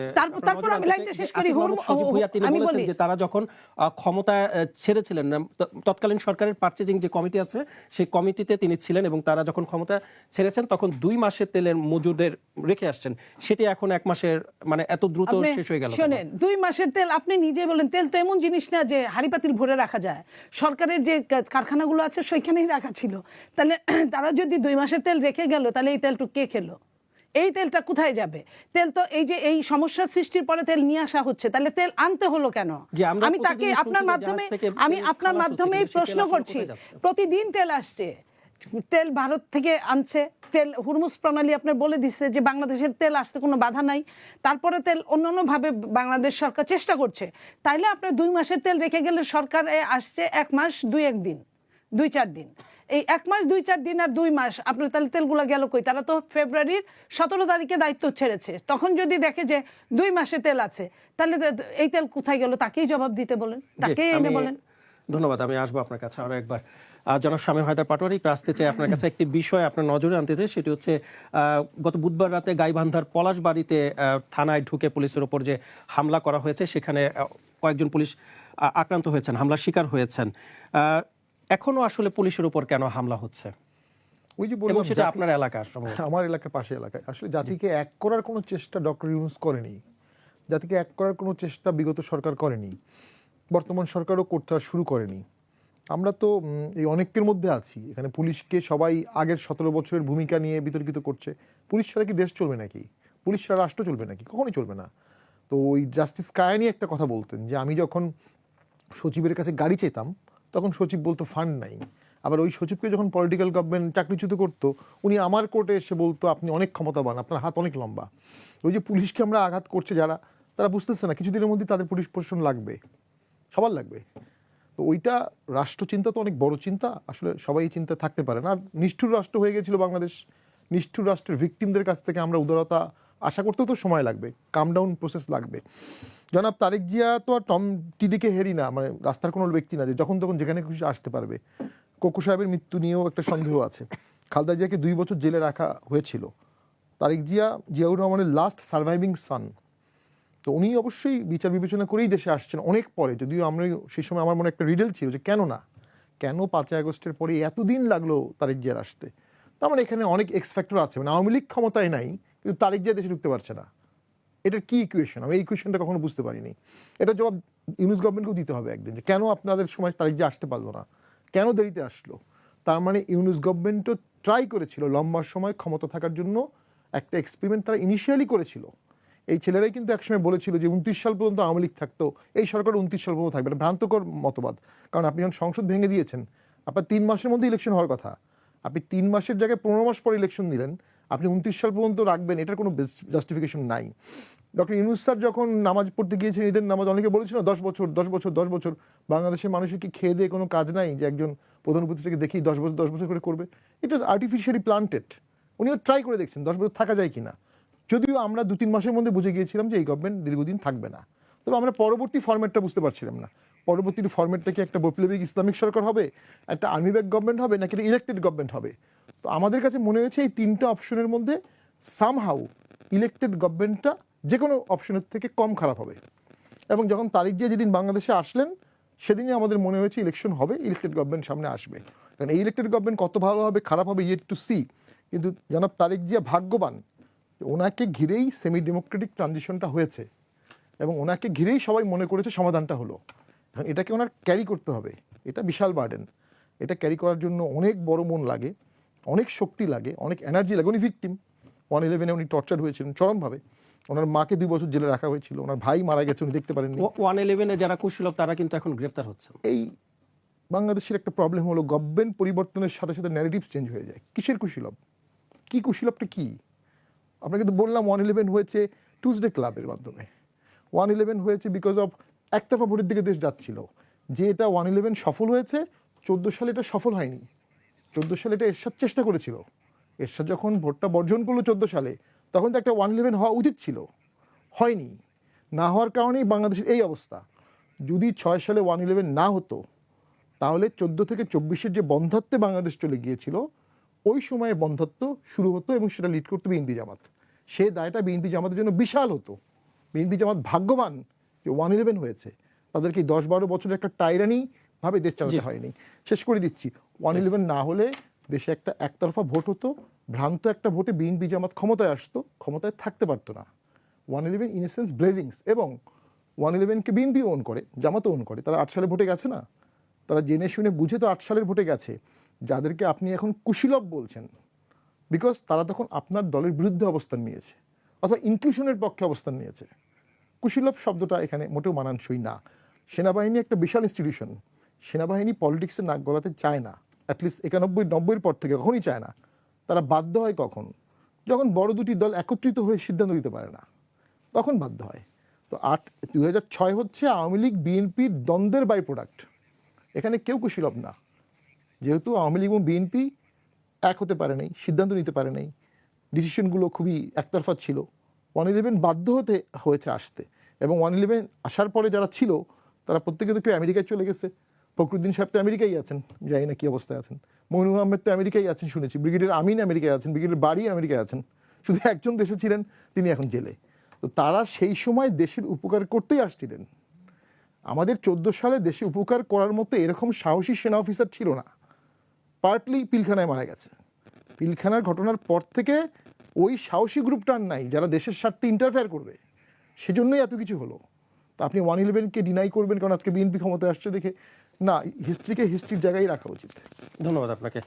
তারপর আমি লাইনটা শেষ করি। তিনি বলেছেন যে তারা যখন ক্ষমতা ছেড়েছিলেন, তৎকালীন সরকারের পারচেজিং যে কমিটি আছে সেই কমিটিতে তিনি ছিলেন, এবং তারা যখন ক্ষমতা ছেড়েছেন তখন 2 মাসের তেলের মজুদের রেখে আসছেন, সেটি এখন 1 মাসের, মানে এত দ্রুত শেষ হয়ে গেল। শোনেন, 2 মাসের তেল আপনি নিজে বলেন, তেল তো এমন জিনিস না যে হাড়ি পাতিল ভরে রাখা যায়। সরকারের যে কারখানাগুলো আছে সেখানেই রাখা ছিল। তাহলে তারা যদি 2 মাসের তেল রেখে গেল, তাহলে এই তেলটুকু কে খেলো? এই তেলটা কোথায় যাবে? তেল তো এই যে এই সমস্যার সৃষ্টির পরে তেল নিয়ে আসা হচ্ছে, তাহলে তেল আনতে হলো কেন? আমি তাকে আপনার মাধ্যমে প্রশ্ন করছি। প্রতিদিন তেল আসছে, তেল ভারত থেকে আনছে, তেল হুরমুজ প্রণালী আপনার বলে দিচ্ছে যে বাংলাদেশের তেল আসতে কোনো বাধা নাই। তারপরে তেল অন্যান্যভাবে বাংলাদেশ সরকার চেষ্টা করছে। তাইলে আপনার 2 মাসের তেল রেখে গেলে সরকার আসছে 1 মাস 2-1 দিন, 2-4 দিন। এই 1 মাস 2-4 দিন আর 2 মাস আপনার তাহলে তেলগুলো গেল কই? তারা তো ফেব্রুয়ারির 17 তারিখে দায়িত্ব ছেড়েছে, তখন যদি দেখে যে 2 মাসের তেল আছে, তাহলে এই তেল কোথায় গেল তাকেই জবাব দিতে বলেন, তাকেই এনে বলেন। ধন্যবাদ। আমি আসবো আপনার কাছে আরো একবার। জনাব শামীম হায়দার পাটোয়ারি, আসতে চাই আপনার কাছে একটি বিষয় আপনার নজরে আনতে চাই, সেটি হচ্ছে গত বুধবার রাতে গাইবান্ধার পলাশবাড়িতে থানায় ঢুকে পুলিশের উপর যে হামলা করা হয়েছে, সেখানে কয়েকজন পুলিশ আক্রান্ত হয়েছেন, হামলার শিকার হয়েছেন। এখনো আসলে পুলিশের উপর কেন হামলা হচ্ছে? ওই যে বললাম, সেটা আপনার এলাকার, আমার এলাকার পাশের এলাকায়। আসলে জাতিকে এক করার কোনো চেষ্টা ডক্টর ইউনূস করেনি, জাতিকে এক করার কোনো চেষ্টা বিগত সরকার করেনি, বর্তমান সরকারও করতে শুরু করেনি। আমরা তো এই অনেকের মধ্যে আছি এখানে। পুলিশকে সবাই আগের 17 বছরের ভূমিকা নিয়ে বিতর্কিত করছে। পুলিশ ছাড়া কি দেশ চলবে নাকি? পুলিশ ছাড়া রাষ্ট্র চলবে নাকি? কখনোই চলবে না। তো ওই জাস্টিস কায়ানি একটা কথা বলতেন যে আমি যখন সচিবের কাছে গাড়ি চেতাম তখন সচিব বলতো ফান্ড নাই। আবার ওই সচিবকে যখন পলিটিক্যাল গভর্নমেন্ট চাকরিচ্যুত করতো উনি আমার কোর্টে এসে বলতো আপনি অনেক ক্ষমতাবান, আপনার হাত অনেক লম্বা। ওই যে পুলিশকে আমরা আঘাত করছে যারা, তারা বুঝতেছে না কিছুদিনের মধ্যে তাদের পুলিশ প্রশাসন লাগবে, সবার লাগবে। তো ওইটা রাষ্ট্রচিন্তা তো অনেক বড় চিন্তা, আসলে সবাই এই চিন্তা থাকতে পারে না। আর নিষ্ঠুর রাষ্ট্র হয়ে গেছিল বাংলাদেশ। নিষ্ঠুর রাষ্ট্রের ভিকটিমদের কাছ থেকে আমরা উদারতা আশা করতেও তো সময় লাগবে, কাম ডাউন প্রসেস লাগবে। জনাব তারেক জিয়া তো আর টম টিডিকে হেরি না, মানে রাস্তার কোনো ব্যক্তি না যে যখন তখন যেখানে খুশি আসতে পারবে। কোকো সাহেবের মৃত্যু নিয়েও একটা সন্দেহ আছে। খালেদা জিয়াকে 2 বছর জেলে রাখা হয়েছিল। তারেক জিয়া জিয়াউর রহমানের লাস্ট সার্ভাইভিং সান। তো উনি অবশ্যই বিচার বিবেচনা করেই দেশে আসছেন অনেক পরে, যদিও আমরা সেই সময় আমার মনে একটা রিডেল ছিল যে কেন 5ই আগস্টের পরে এতদিন লাগলো তারেক জিয়ার আসতে। তার মানে এখানে অনেক এক্স ফ্যাক্টর আছে, মানে আওয়ামী লীগ ক্ষমতায় নাই কিন্তু তারেক জিয়া দেশে ঢুকতে পারছে না। এটার কি ইকুয়েশন? আমি এই ইকুয়েশনটা কখনো বুঝতে পারিনি। এটা জবাব ইউনূস গভর্নমেন্টকেও দিতে হবে একদিন, যে কেন আপনাদের সময় তারেক জিয়া আসতে পারলো না, কেন দেরিতে আসলো। তার মানে ইউনূস গভর্নমেন্টও ট্রাই করেছিল লম্বা সময় ক্ষমতা থাকার জন্য, একটা এক্সপেরিমেন্ট তারা ইনিশিয়ালি করেছিল। এই ছেলেরাই কিন্তু একসময় বলেছিল যে 29 সাল পর্যন্ত আওয়ামী লীগ থাকতো, এই সরকার 29 সাল পর্যন্ত থাকবে। এটা ভ্রান্তকর মতবাদ। কারণ আপনি যখন সংসদ ভেঙে দিয়েছেন, আপনার 3 মাসের মধ্যে ইলেকশন হওয়ার কথা, আপনি 3 মাসের জায়গায় 15 মাস পরে ইলেকশন দিলেন, আপনি 29 সাল পর্যন্ত রাখবেন, এটার কোনো জাস্টিফিকেশন নাই। ডক্টর ইউনূস স্যার যখন নামাজ পড়তে গিয়েছেন, ঈদের নামাজ, অনেকে বলেছিল 10 বছর 10 বছর 10 বছর। বাংলাদেশের মানুষের কি খেয়ে দিয়ে কোনো কাজ নাই যে একজন প্রধান উপদেষ্টাকে দেখেই 10 বছর করে করবে? ইট ওয়াজ আর্টিফিশিয়ালি প্লান্টেড। উনিও ট্রাই করে দেখছেন 10 বছর থাকা যায় কিনা। যদিও আমরা 2-3 মাসের মধ্যে বুঝে গিয়েছিলাম যে এই গভর্নমেন্ট দীর্ঘদিন থাকবে না। তবে আমরা পরবর্তী ফরম্যাটটা বুঝতে পারছিলাম না। পরবর্তী ফরম্যাটটা কি একটা বৈপ্লবিক ইসলামিক সরকার হবে, একটা আর্মি ব্যাক গভর্নমেন্ট হবে, নাকি একটা ইলেক্টেড গভর্নমেন্ট হবে? তো আমাদের কাছে মনে হয়েছে এই 3টা অপশনের মধ্যে সামহাউ ইলেক্টেড গভর্নমেন্টটা যে কোনো অপশনের থেকে কম খারাপ হবে। এবং যখন তারিক জিয়া যেদিন বাংলাদেশে আসলেন সেদিনই আমাদের মনে হয়েছে ইলেকশন হবে, ইলেক্টেড গভর্নমেন্ট সামনে আসবে। কারণ এই ইলেক্টেড গভর্নমেন্ট কত ভালো হবে খারাপ হবে ইয়েট টু সি। কিন্তু জনাব তারেক জিয়া ভাগ্যবান, ওনাকে ঘিরেই সেমি ডেমোক্রেটিক ট্রানজিশনটা হয়েছে এবং ওনাকে ঘিরেই সবাই মনে করেছে সমাধানটা হলো। এখন এটাকে ওনার ক্যারি করতে হবে, এটা বিশাল বার্ডেন। এটা ক্যারি করার জন্য অনেক বড় মন লাগে, অনেক শক্তি লাগে, অনেক এনার্জি লাগে। উনি ভিকটিম, 1/11 উনি টর্চার হয়েছিলেন চরমভাবে। ওনার মাকে 2 বছর জেলে রাখা হয়েছিল, ওনার ভাই মারা গেছে, উনি দেখতে পারেননি। 1/11 যারা কুশীলব তারা কিন্তু এখন গ্রেপ্তার হচ্ছে। এই বাংলাদেশের একটা প্রবলেম হলো গভর্নমেন্ট পরিবর্তনের সাথে সাথে ন্যারেটিভস চেঞ্জ হয়ে যায়। কিসের কুশীলব? কি কুশীলবটা কি? আপনাকে তো বললাম 1/11 হয়েছে টুজডে ক্লাবের মাধ্যমে। 1/11 হয়েছে বিকজ অফ একতরফা ভোটের দিকে দেশ যাচ্ছিল। যে এটা 1/11 সফল হয়েছে, 14 সালে এটা সফল হয়নি। 14 সালে এটা এরশাদ চেষ্টা করেছিল। এরশাদ যখন ভোটটা বর্জন করলো 14 সালে, তখন তো একটা 1/11 হওয়া উচিত ছিল, হয়নি। না হওয়ার কারণেই বাংলাদেশের এই অবস্থা। যদি 6 সালে 1/11 না হতো তাহলে 14 থেকে 24-এর যে বন্ধ্যাত্বে বাংলাদেশ চলে গিয়েছিল, ওই সময়ে বন্ধ্যাত্ব শুরু হতো এবং সেটা লিড করতো বিএনপি জামাত। সে দায়টা বিএনপি জামাতের জন্য বিশাল হতো। বিএনপি জামাত ভাগ্যবান যে 1/11 হয়েছে, তাদেরকে 10-12 বছরের একটা টাইরানি ভাবে দেশ চালাতে হয়নি। শেষ করে দিচ্ছি, 1/11 না হলে দেশে একটা একতরফা ভোট হতো, ভ্রান্ত একটা ভোটে বিএনপি জামাত ক্ষমতায় আসতো, ক্ষমতায় থাকতে পারতো না। 1/11 ইন এ সেন্স ব্লেজিংস, এবং 1/11কে বিএনপি ওন করে, জামাতও ওন করে। তারা 8 সালে ভোটে গেছে না, তারা জেনে শুনে বুঝে তো 8 সালের ভোটে গেছে। যাদেরকে আপনি এখন কুশীলব বলছেন, বিকজ তারা তখন আপনার দলের বিরুদ্ধে অবস্থান নিয়েছে অথবা ইনক্লুশনের পক্ষে অবস্থান নিয়েছে। কুশীলব শব্দটা এখানে মোটেও মানানসই না। সেনাবাহিনী একটা বিশাল ইনস্টিটিউশন, সেনাবাহিনী পলিটিক্সে নাক গলাতে চায় না, অ্যাটলিস্ট 91-90-এর পর থেকে কখনই চায় না। তারা বাধ্য হয় কখন? যখন বড় দুটি দল একত্রিত হয়ে সিদ্ধান্ত নিতে পারে না, তখন বাধ্য হয়। তো 2006 হচ্ছে আওয়ামী লীগ বিএনপির দ্বন্দ্বের বাই প্রোডাক্ট। এখানে কেউ কুশীলব না, যেহেতু আওয়ামী লীগ এবং বিএনপি এক হতে পারে নাই, সিদ্ধান্ত নিতে পারে নাই, ডিসিশনগুলো খুবই একতরফা ছিল। 1/11 বাধ্য হতে হয়েছে আসতে, এবং 1/11 আসার পরে যারা ছিল তারা প্রত্যেকে তো কেউ আমেরিকায় চলে গেছে। ফখরুদ্দিন সাহেব তো আমেরিকায় আছেন, জানি না কী অবস্থায় আছেন। মইনুল আহমেদ তো আমেরিকায় আছেন শুনেছি, ব্রিগেডিয়ার আমিন আমেরিকায় আছেন, ব্রিগেডিয়ার বাড়ি আমেরিকায় আছেন। শুধু একজন দেশে ছিলেন, তিনি এখন জেলে। তো তারা সেই সময় দেশের উপকার করতেই আসছিলেন। আমাদের 14 সালে দেশে উপকার করার মতো এরকম সাহসী সেনা অফিসার ছিল না। পার্টলি পিলখানায় মারা গেছে। পিলখানার ঘটনার পর থেকে ওই সাহসী গ্রুপটা আর নাই যারা দেশের স্বার্থে ইন্টারফেয়ার করবে। সেজন্যই এত কিছু হলো। তো আপনি 1/11কে ডিনাই করবেন কারণ আজকে বিএনপি ক্ষমতায় আসছে দেখে, না, হিস্ট্রিকে হিস্ট্রির জায়গায় রাখা উচিত। ধন্যবাদ আপনাকে।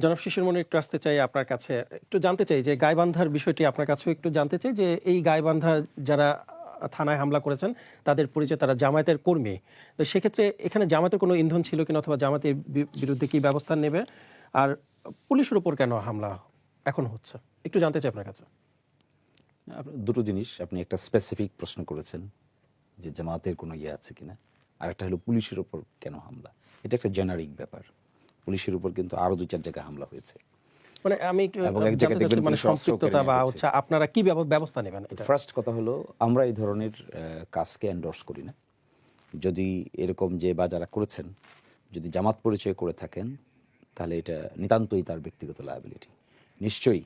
জনাব শিশির মনির, একটু আসতে চাই আপনার কাছে, একটু জানতে চাই যে গাইবান্ধার বিষয়টি আপনার কাছেও একটু জানতে চাই যে এই গাইবান্ধা যারা থানায় হামলা করেছেন তাদের পরিচয় তারা জামায়াতের কর্মী, তো সেক্ষেত্রে এখানে জামায়াতের কোনো ইন্ধন ছিল কিনা অথবা জামায়াতের বিরুদ্ধে কি ব্যবস্থা নেবে, আর পুলিশের উপর কেন হামলা এখন হচ্ছে একটু জানতে চাই আপনার কাছে। দুটো জিনিস, আপনি একটা স্পেসিফিক প্রশ্ন করেছেন যে জামাতের কোনো ইয়ে আছে কিনা, আর একটা হলো পুলিশের উপর কেন হামলা। এটা একটা জেনারিক ব্যাপার। পুলিশের উপর কিন্তু আরো 2-4 জায়গায় হামলা হয়েছে। মানে আমি একটু এবং এক জানতে জায়গায় চাচ্ছি দেখবেন মানে পুলিশ অস্ত্র সম্পৃক্ততা কেড়ে বা নিয়ে হচ্ছে আপনারা কি ব্যবস্থা নেবেন এটা। ফার্স্ট কথা হলো, আমরা এই ধরনের কাজকে এন্ডোর্স করি না। যদি এরকম যে বা যারা করেছেন যদি জামাত পরিচয় করে থাকেন তাহলে এটা নিতান্তই তার ব্যক্তিগত লায়াবিলিটি। নিশ্চয়ই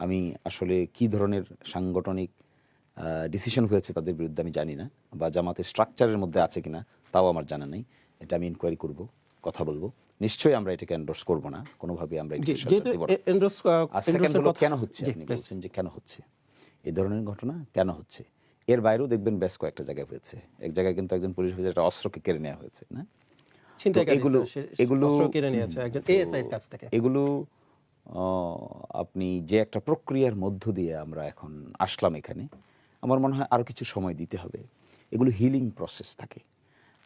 আমি আসলে কি ধরনের সাংগঠনিক ডিসিশন হয়েছে তাদের বিরুদ্ধে আমি জানি না, বা জামাতের স্ট্রাকচারের মধ্যে আছে কিনা তাও আমার জানা নেই। এটা আমি ইনকোয়ারি করব, কথা বলবো। নিশ্চয়ই আমরা এটাকে এন্ডোর্স করব না কোনোভাবে। আমরা যেহেতু সেকেন্ড হলো কেন হচ্ছে, আপনি বলছেন যে কেন হচ্ছে এই ধরনের ঘটনা, কেন হচ্ছে। এর বাইরেও দেখবেন বেশ কয়েকটা জায়গায় হয়েছে। এক জায়গায় কিন্তু একজন পুলিশ অফিসার একটা অস্ত্রকে কেড়ে নেওয়া হয়েছে না, এগুলো আপনি যে একটা প্রক্রিয়ার মধ্য দিয়ে আমরা এখন আসলাম এখানে, আমার মনে হয় আরো কিছু সময় দিতে হবে। এগুলো হিলিং প্রসেস থাকে।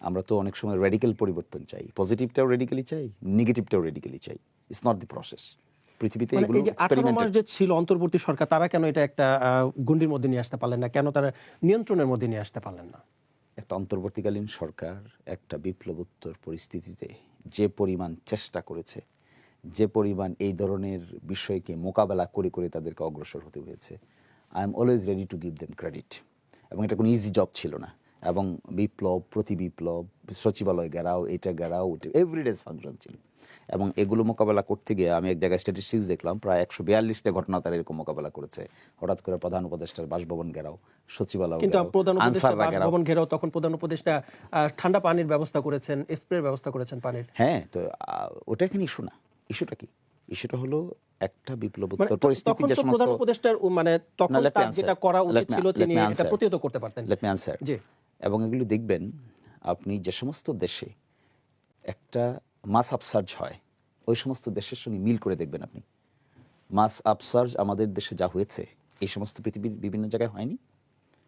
আমরা তো অনেক সময় রেডিক্যাল পরিবর্তন চাই, পজিটিভটাও রেডিক্যালি চাই, নেগেটিভটাও রেডিক্যালি চাই। It's not the process. পৃথিবীতে এগুলো এই যে 18 মাস যে ছিল অন্তর্বর্তী সরকার, তারা কেন এটা একটা গণ্ডির মধ্যে নিয়ে আসতে পারলেন না, কেন তারা নিয়ন্ত্রণের মধ্যে নিয়ে আসতে পারলেন না? একটা অন্তর্বর্তীকালীন সরকার একটা বিপ্লবোত্তর পরিস্থিতিতে যে পরিমাণ চেষ্টা করেছে, যে পরিমাণ এই ধরনের বিষয়কে মোকাবেলা করে করে তাদেরকে অগ্রসর হতে হয়েছে, I am always ready to give them credit. এবং এটা কোনো ইজি জব ছিল না। এবং বিপ্লব, প্রতি বিপ্লব, সচিবালয় গেরাও, এটা গেরাও, এভরিডেজ ফাংশন ছিল। এবং এগুলো মোকাবেলা করতে গিয়ে আমি এক জায়গায় স্ট্যাটিস্টিক্স দেখলাম, প্রায় 142টা ঘটনা তারা এরকম মোকাবেলা করেছে। হঠাৎ করে প্রধান উপদেষ্টার বাসভবন ঘেরাও, সচিবালয় কিন্তু ঘেরাও, প্রধান উপদেষ্টা আনসাররা ঘেরাও। বাসভবন ঘেরাও, তখন প্রধান উপদেষ্টা ঠান্ডা পানির ব্যবস্থা করেছেন, স্প্রের ব্যবস্থা করেছেন পানির। হ্যাঁ, তো ওটা এখানে ইস্যু না। ইস্যুটা কি? ইস্যুটা হলো একটা বিপ্লবোত্তর পরিস্থিতি যে সমস্ত প্রধান উপদেষ্টার মানে তখন তার যেটা করা উচিত ছিল তিনি এটা প্রতিহত করতে পারতেন। Let me answer. জি। এবং এগুলো দেখবেন আপনি যে সমস্ত দেশে একটা মাস আপসার্জ হয়, ওই সমস্ত দেশের সঙ্গে মিল করে দেখবেন আপনি। মাস আপসার্জ আমাদের দেশে যা হয়েছে এই সমস্ত পৃথিবীর বিভিন্ন জায়গায় হয়নি।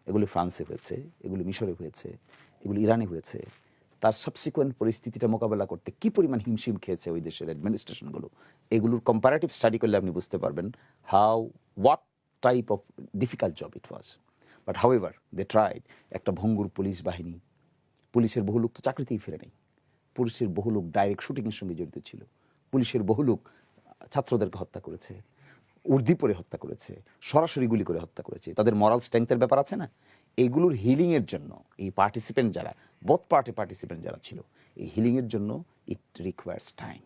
এগুলো ফ্রান্সে হয়েছে, এগুলো মিশরে হয়েছে, এগুলো ইরানে হয়েছে। তার সাবসিকুয়েন্ট পরিস্থিতিটা মোকাবেলা করতে কি পরিমাণ হিমশিম খেয়েছে ওই দেশের অ্যাডমিনিস্ট্রেশনগুলো, এগুলোর কম্পারেটিভ স্টাডি করলে আপনি বুঝতে পারবেন what type of difficult job it was. But however they tried. একটা ভঙ্গুর পুলিশ বাহিনী, পুলিশের বহু লোক তো চাকরিতেই ফিরে নেই, পুলিশের বহু লোক ডাইরেক্ট শুটিংয়ের সঙ্গে জড়িত ছিল, পুলিশের বহু লোক ছাত্রদেরকে হত্যা করেছে, উর্দি পরে হত্যা করেছে, সরাসরি গুলি করে হত্যা করেছে। তাদের মরাল স্ট্রেংথের ব্যাপার আছে না। এইগুলোর হিলিংয়ের জন্য এই পার্টিসিপেন্ট যারা, বোথ পার্টি পার্টিসিপেন্ট যারা ছিল, এই হিলিংয়ের জন্য ইট রিকোয়ার্স টাইম।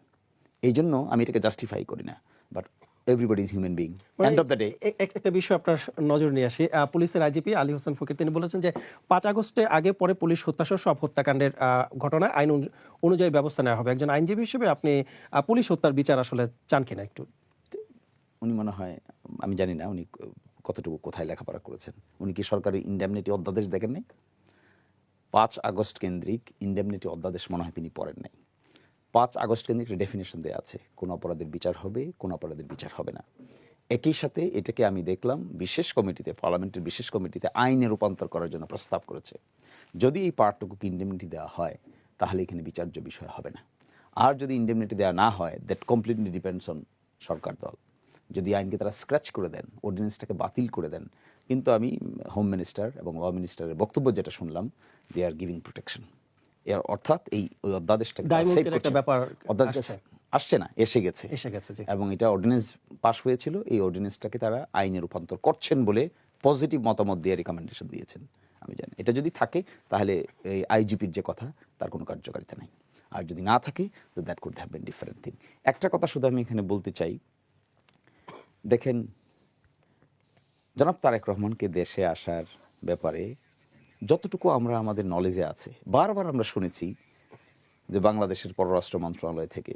এই জন্য আমি এটাকে জাস্টিফাই করি না, but everybody is human being. End of the day একটা বিষয় আপনার নজর নিয়ে আসি। পুলিশের আইজিপি আলী হোসেন ফকির তিনি বলেছেন যে 5 আগস্টে আগে পরে পুলিশ হত্যাসহ সব হত্যাকাণ্ডের ঘটনায় আইন অনুযায়ী ব্যবস্থা নেওয়া হবে। একজন আইনজীবী হিসেবে আপনি পুলিশ হত্যার বিচার আসলে চান কিনা একটু? উনি মনে হয়, আমি জানি না উনি কতটুকু কোথায় লেখাপড়া করেছেন। উনি কি সরকারি ইন্ডেমনিটি অধ্যাদেশ দেখেন নাই? 5 আগস্ট কেন্দ্রিক ইন্ডেমনিটি অধ্যাদেশ মনে হয় তিনি পড়েন নাই। 5 আগস্ট কেন্দ্রিক ডেফিনেশন দেওয়া আছে, কোন অপরাধের বিচার হবে, কোন অপরাধের বিচার হবে না। একই সাথে এটাকে আমি দেখলাম বিশেষ কমিটিতে, পার্লামেন্টের বিশেষ কমিটিতে আইনে রূপান্তর করার জন্য প্রস্তাব করেছে। যদি এই পার্টটুকুকে ইন্ডেমনিটি দেওয়া হয় তাহলে এখানে বিচার্য বিষয় হবে না। আর যদি ইন্ডেমনিটি দেওয়া না হয়, দ্যাট কমপ্লিটলি ডিপেন্ডস অন সরকার দল। যদি আইনকে তারা স্ক্র্যাচ করে দেন, অর্ডিন্যান্সটাকে বাতিল করে দেন, কিন্তু আমি হোম মিনিস্টার এবং ল মিনিস্টারের বক্তব্য যেটা শুনলাম, দে আর গিভিং প্রোটেকশন। এর অর্থাৎ এই অধ্যাদেশটা আসছে না, এসে গেছে। এবং এটা অর্ডিন্যান্স পাস হয়েছিল, এই অর্ডিন্যান্সটাকে তারা আইনে রূপান্তর করছেন বলে পজিটিভ মতামত দিয়ে রিকমেন্ডেশন দিয়েছেন। আমি জানি এটা যদি থাকে তাহলে এই আইজিপির যে কথা তার কোনো কার্যকারিতা নাই। আর যদি না থাকে তো that could have been different thing. একটা কথা শুধু আমি এখানে বলতে চাই, দেখেন জনাব তারেক রহমানকে দেশে আসার ব্যাপারে যতটুকু আমরা আমাদের নলেজে আছে, বারবার আমরা শুনেছি যে বাংলাদেশের পররাষ্ট্র মন্ত্রণালয় থেকে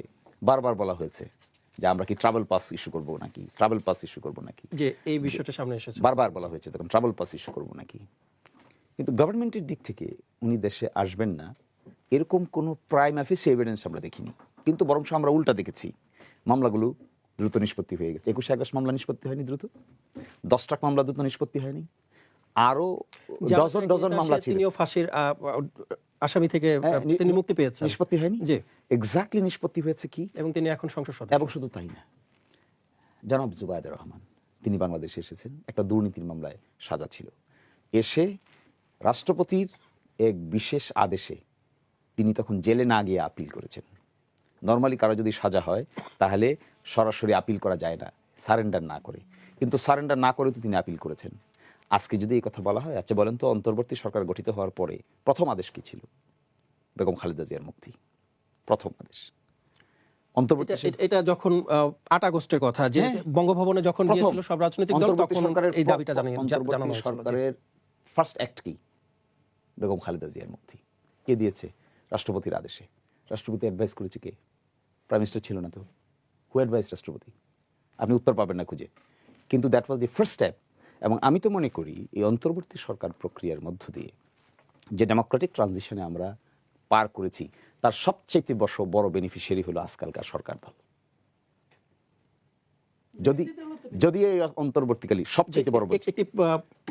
বারবার বলা হয়েছে যে আমরা কি ট্রাভেল পাস ইস্যু করবো নাকি, ট্রাভেল পাস ইস্যু করবো নাকি, যে এই বিষয়টা সামনে এসেছে বারবার বলা হয়েছে তখন ট্রাভেল পাস ইস্যু করবো নাকি। কিন্তু গভর্নমেন্টের দিক থেকে উনি দেশে আসবেন না এরকম কোনো প্রাইম অফিসে এভিডেন্স আমরা দেখিনি, কিন্তু বরং আমরা উল্টা দেখেছি, মামলাগুলো দ্রুত নিষ্পত্তি হয়ে গেছে। 21 আগস্ট মামলা নিষ্পত্তি হয়নি দ্রুত, 10 ট্রাক মামলা দ্রুত নিষ্পত্তি হয়নি, আরো ডজন ডজন মামলা ছিল, তিনিও ফাঁসির আসামি থেকে তিনি মুক্তি পেয়েছেন, নিষ্পত্তি হয়নি। জি, এক্স্যাক্টলি নিষ্পত্তি হয়েছে কি, এবং তিনি এখন সংসদ সদস্য। এবং শুধু তাই না, জনাব জুবায়ের রহমান তিনি বাংলাদেশে এসেছেন, একটা দুর্নীতির মামলায় সাজা ছিল, এসে রাষ্ট্রপতির এক বিশেষ আদেশে তিনি তখন জেলে না গিয়ে আপিল করেছেন। নর্মালি কারো যদি সাজা হয় তাহলে সরাসরি আপিল করা যায় না, সারেন্ডার না করে, কিন্তু সারেন্ডার না করে তো তিনি আপিল করেছেন। আজকে যদি এই কথা বলা হয়, আচ্ছা বলেন তো, অন্তর্বর্তী সরকার গঠিত হওয়ার পরে প্রথম আদেশ কি ছিল? বেগম খালেদা জিয়ার মুক্তি, প্রথম আদেশ। অন্তর্বর্তী এটা যখন 8 আগস্টের কথা, যে বঙ্গভবনে যখন গিয়েছিল সব রাজনৈতিক দল, তখন এই দাবিটা জানানো হয়েছিল। সরকারের ফার্স্ট অ্যাক্ট কি? বেগম খালেদা জিয়ার মুক্তি। কে দিয়েছে? রাষ্ট্রপতির আদেশে। রাষ্ট্রপতি অ্যাডভাইস করেছে কে? প্রাইম মিনিস্টার ছিল না তো। হু অ্যাডভাইস? রাষ্ট্রপতি। আপনি উত্তর পাবেন না খুঁজে, কিন্তু that was the first step. এবং আমি তো মনে করি এই অন্তর্বর্তী সরকার প্রক্রিয়ার মধ্য দিয়ে যে ডেমোক্রেটিক ট্রানজিশনে আমরা পার করেছি, তার সবচেয়ে বড় বেনিফিশিয়ারি হলো আজকালকার সরকার দল। যদি এই অন্তর্বর্তীকালী সবচাইতে বড় বলছি, একটি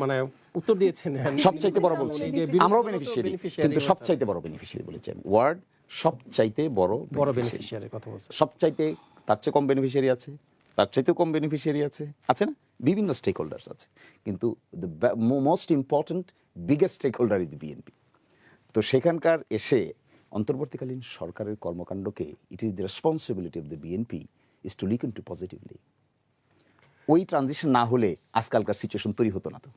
মানে উত্তর দিয়েছেন, সবচাইতে বড় বলছি, আমরাও বেনিফিশিয়ারি, কিন্তু সবচাইতে বড় বেনিফিশিয়ারি বলেছেন। ওয়ার্ড সবচাইতে বড় বেনিফিশিয়ারি কথা বলছেন। সবচাইতে, তার চেয়ে কম বেনিফিশিয়ারি আছে, তার চাইতেও কম বেনিফিশিয়ারি আছে, আছে না? বিভিন্ন স্টেক হোল্ডার্স আছে, কিন্তু the most important biggest stakeholder is the BNP. তো সেখানকার এসে অন্তর্বর্তীকালীন সরকারের কর্মকাণ্ডকে, it is the responsibility of the BNP is to leak into positively. ওই ট্রানজিশন না হলে আজকালকার সিচুয়েশন তৈরি হতো না তো।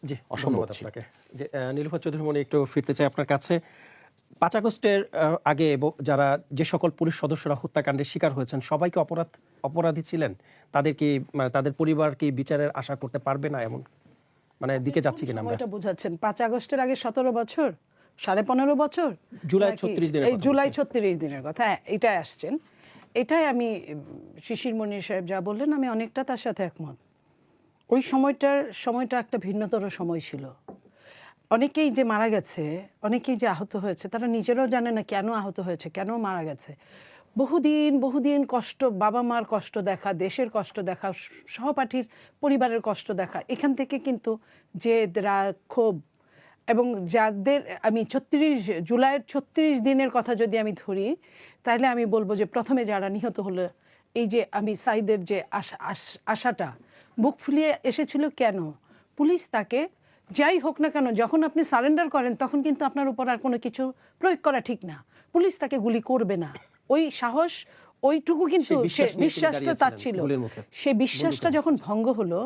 জি, ধন্যবাদ আপনাকে। যে নীলুফা চৌধুরী মনি, একটু ফিরতে চাই আপনার কাছে। 5 আগস্টের আগে যারা, যে সকল পুলিশ সদস্যরা হত্যাকাণ্ডের শিকার হয়েছেন, সবাইকে অপরাধী ছিলেন? তাদের কি, মানে তাদের পরিবার কি বিচারের আশা করতে পারবে না, এমন মানে দিকে যাচ্ছি কিনা আমরা? এটা বুঝাচ্ছেন 5 আগস্টের আগে 17 বছর, 15.5 বছর, জুলাই 36 দিনের এই জুলাই 36 দিনের কথা, হ্যাঁ, এটাই আসছেন। এটাই আমি, শিশির মনির সাহেব যা বললেন, আমি অনেকটা তার সাথে একমত। ওই সময়টা একটা ভিন্নতর সময় ছিল। অনেকেই যে মারা গেছে, অনেকেই যে আহত হয়েছে, তারা নিজেরাও জানে না কেন আহত হয়েছে, কেন মারা গেছে। বহুদিন কষ্ট, বাবা মার কষ্ট দেখা, দেশের কষ্ট দেখা, সহপাঠীর পরিবারের কষ্ট দেখা, এখান থেকে কিন্তু যে ক্ষোভ, এবং যাদের আমি জুলাইয়ের 36 দিনের কথা যদি আমি ধরি, তাহলে আমি বলবো যে প্রথমে যারা নিহত হলো, এই যে আমি সাইদের যে আশাটা বুক ফুলিয়ে এসেছিল, কেন? পুলিশ তাকে যাই হোক না কেন, যখন আপনি সারেন্ডার করেন তখন কিন্তু আপনার উপর আর কোনো কিছু প্রয়োগ করা ঠিক না। পুলিশ তাকে গুলি করবে না, ওই সাহস, ওইটুকু কিন্তু বিশ্বাসটা তার ছিল। সেই বিশ্বাসটা যখন ভঙ্গ হলো,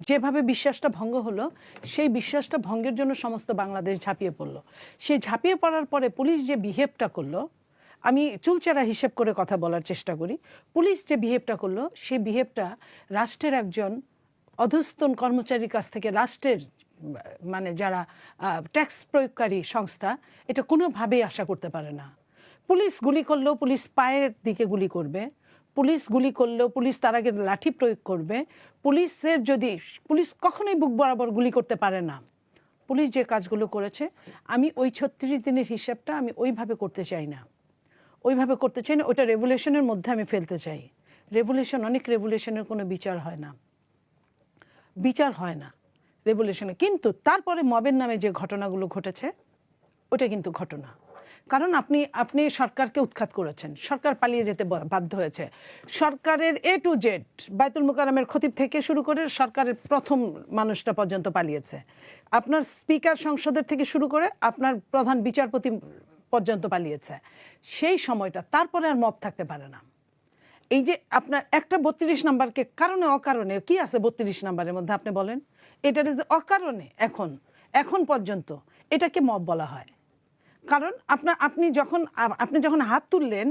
যেভাবে বিশ্বাসটা ভঙ্গ হলো, সেই বিশ্বাসটা ভঙ্গের জন্য সমস্ত বাংলাদেশ ঝাঁপিয়ে পড়লো। সেই ঝাঁপিয়ে পড়ার পরে পুলিশ যে বিহেভটা করলো, আমি চুলচেরা হিসেব করে কথা বলার চেষ্টা করি, পুলিশ যে বিহেভটা করলো, সেই বিহেভটা রাষ্ট্রের একজন অধস্তন কর্মচারীর কাছ থেকে, রাষ্ট্রের মানে যারা ট্যাক্স প্রয়োগকারী সংস্থা, এটা কোনোভাবেই আশা করতে পারে না। পুলিশ গুলি করলেও পুলিশ পায়ের দিকে গুলি করবে, পুলিশ গুলি করলেও পুলিশ তার আগে লাঠি প্রয়োগ করবে। পুলিশ কখনোই বুক বরাবর গুলি করতে পারে না। পুলিশ যে কাজগুলো করেছে, আমি ওই 36 দিনের হিসাবটা আমি ওইভাবে করতে চাই না, ওইটা রেভলিউশনের মধ্যে আমি ফেলতে চাই। অনেক রেভলিউশনের কোনো বিচার হয় না রেভলিউশনে। কিন্তু তারপরে মবের নামে যে ঘটনাগুলো ঘটেছে, ওটা কিন্তু ঘটনা। কারণ আপনি সরকারকে উৎখাত করেছেন, সরকার পালিয়ে যেতে বাধ্য হয়েছে। সরকারের A to Z, বায়তুল মোকাররমের খতিব থেকে শুরু করে সরকারের প্রথম মানুষটা পর্যন্ত পালিয়েছে। আপনার স্পিকার সংসদের থেকে শুরু করে আপনার প্রধান বিচারপতি পর্যন্ত পালিয়েছে। সেই সময়টা, তারপরে আর মব থাকতে পারে না। এই যে আপনার একটা 32 নাম্বারকে কারণে অকারণে কি আছে 32 নাম্বারের মধ্যে, আপনি বলেন? এটার যে অকারণে এখন পর্যন্ত এটাকে মব বলা হয়। কারণ আপনি যখন হাত তুললেন,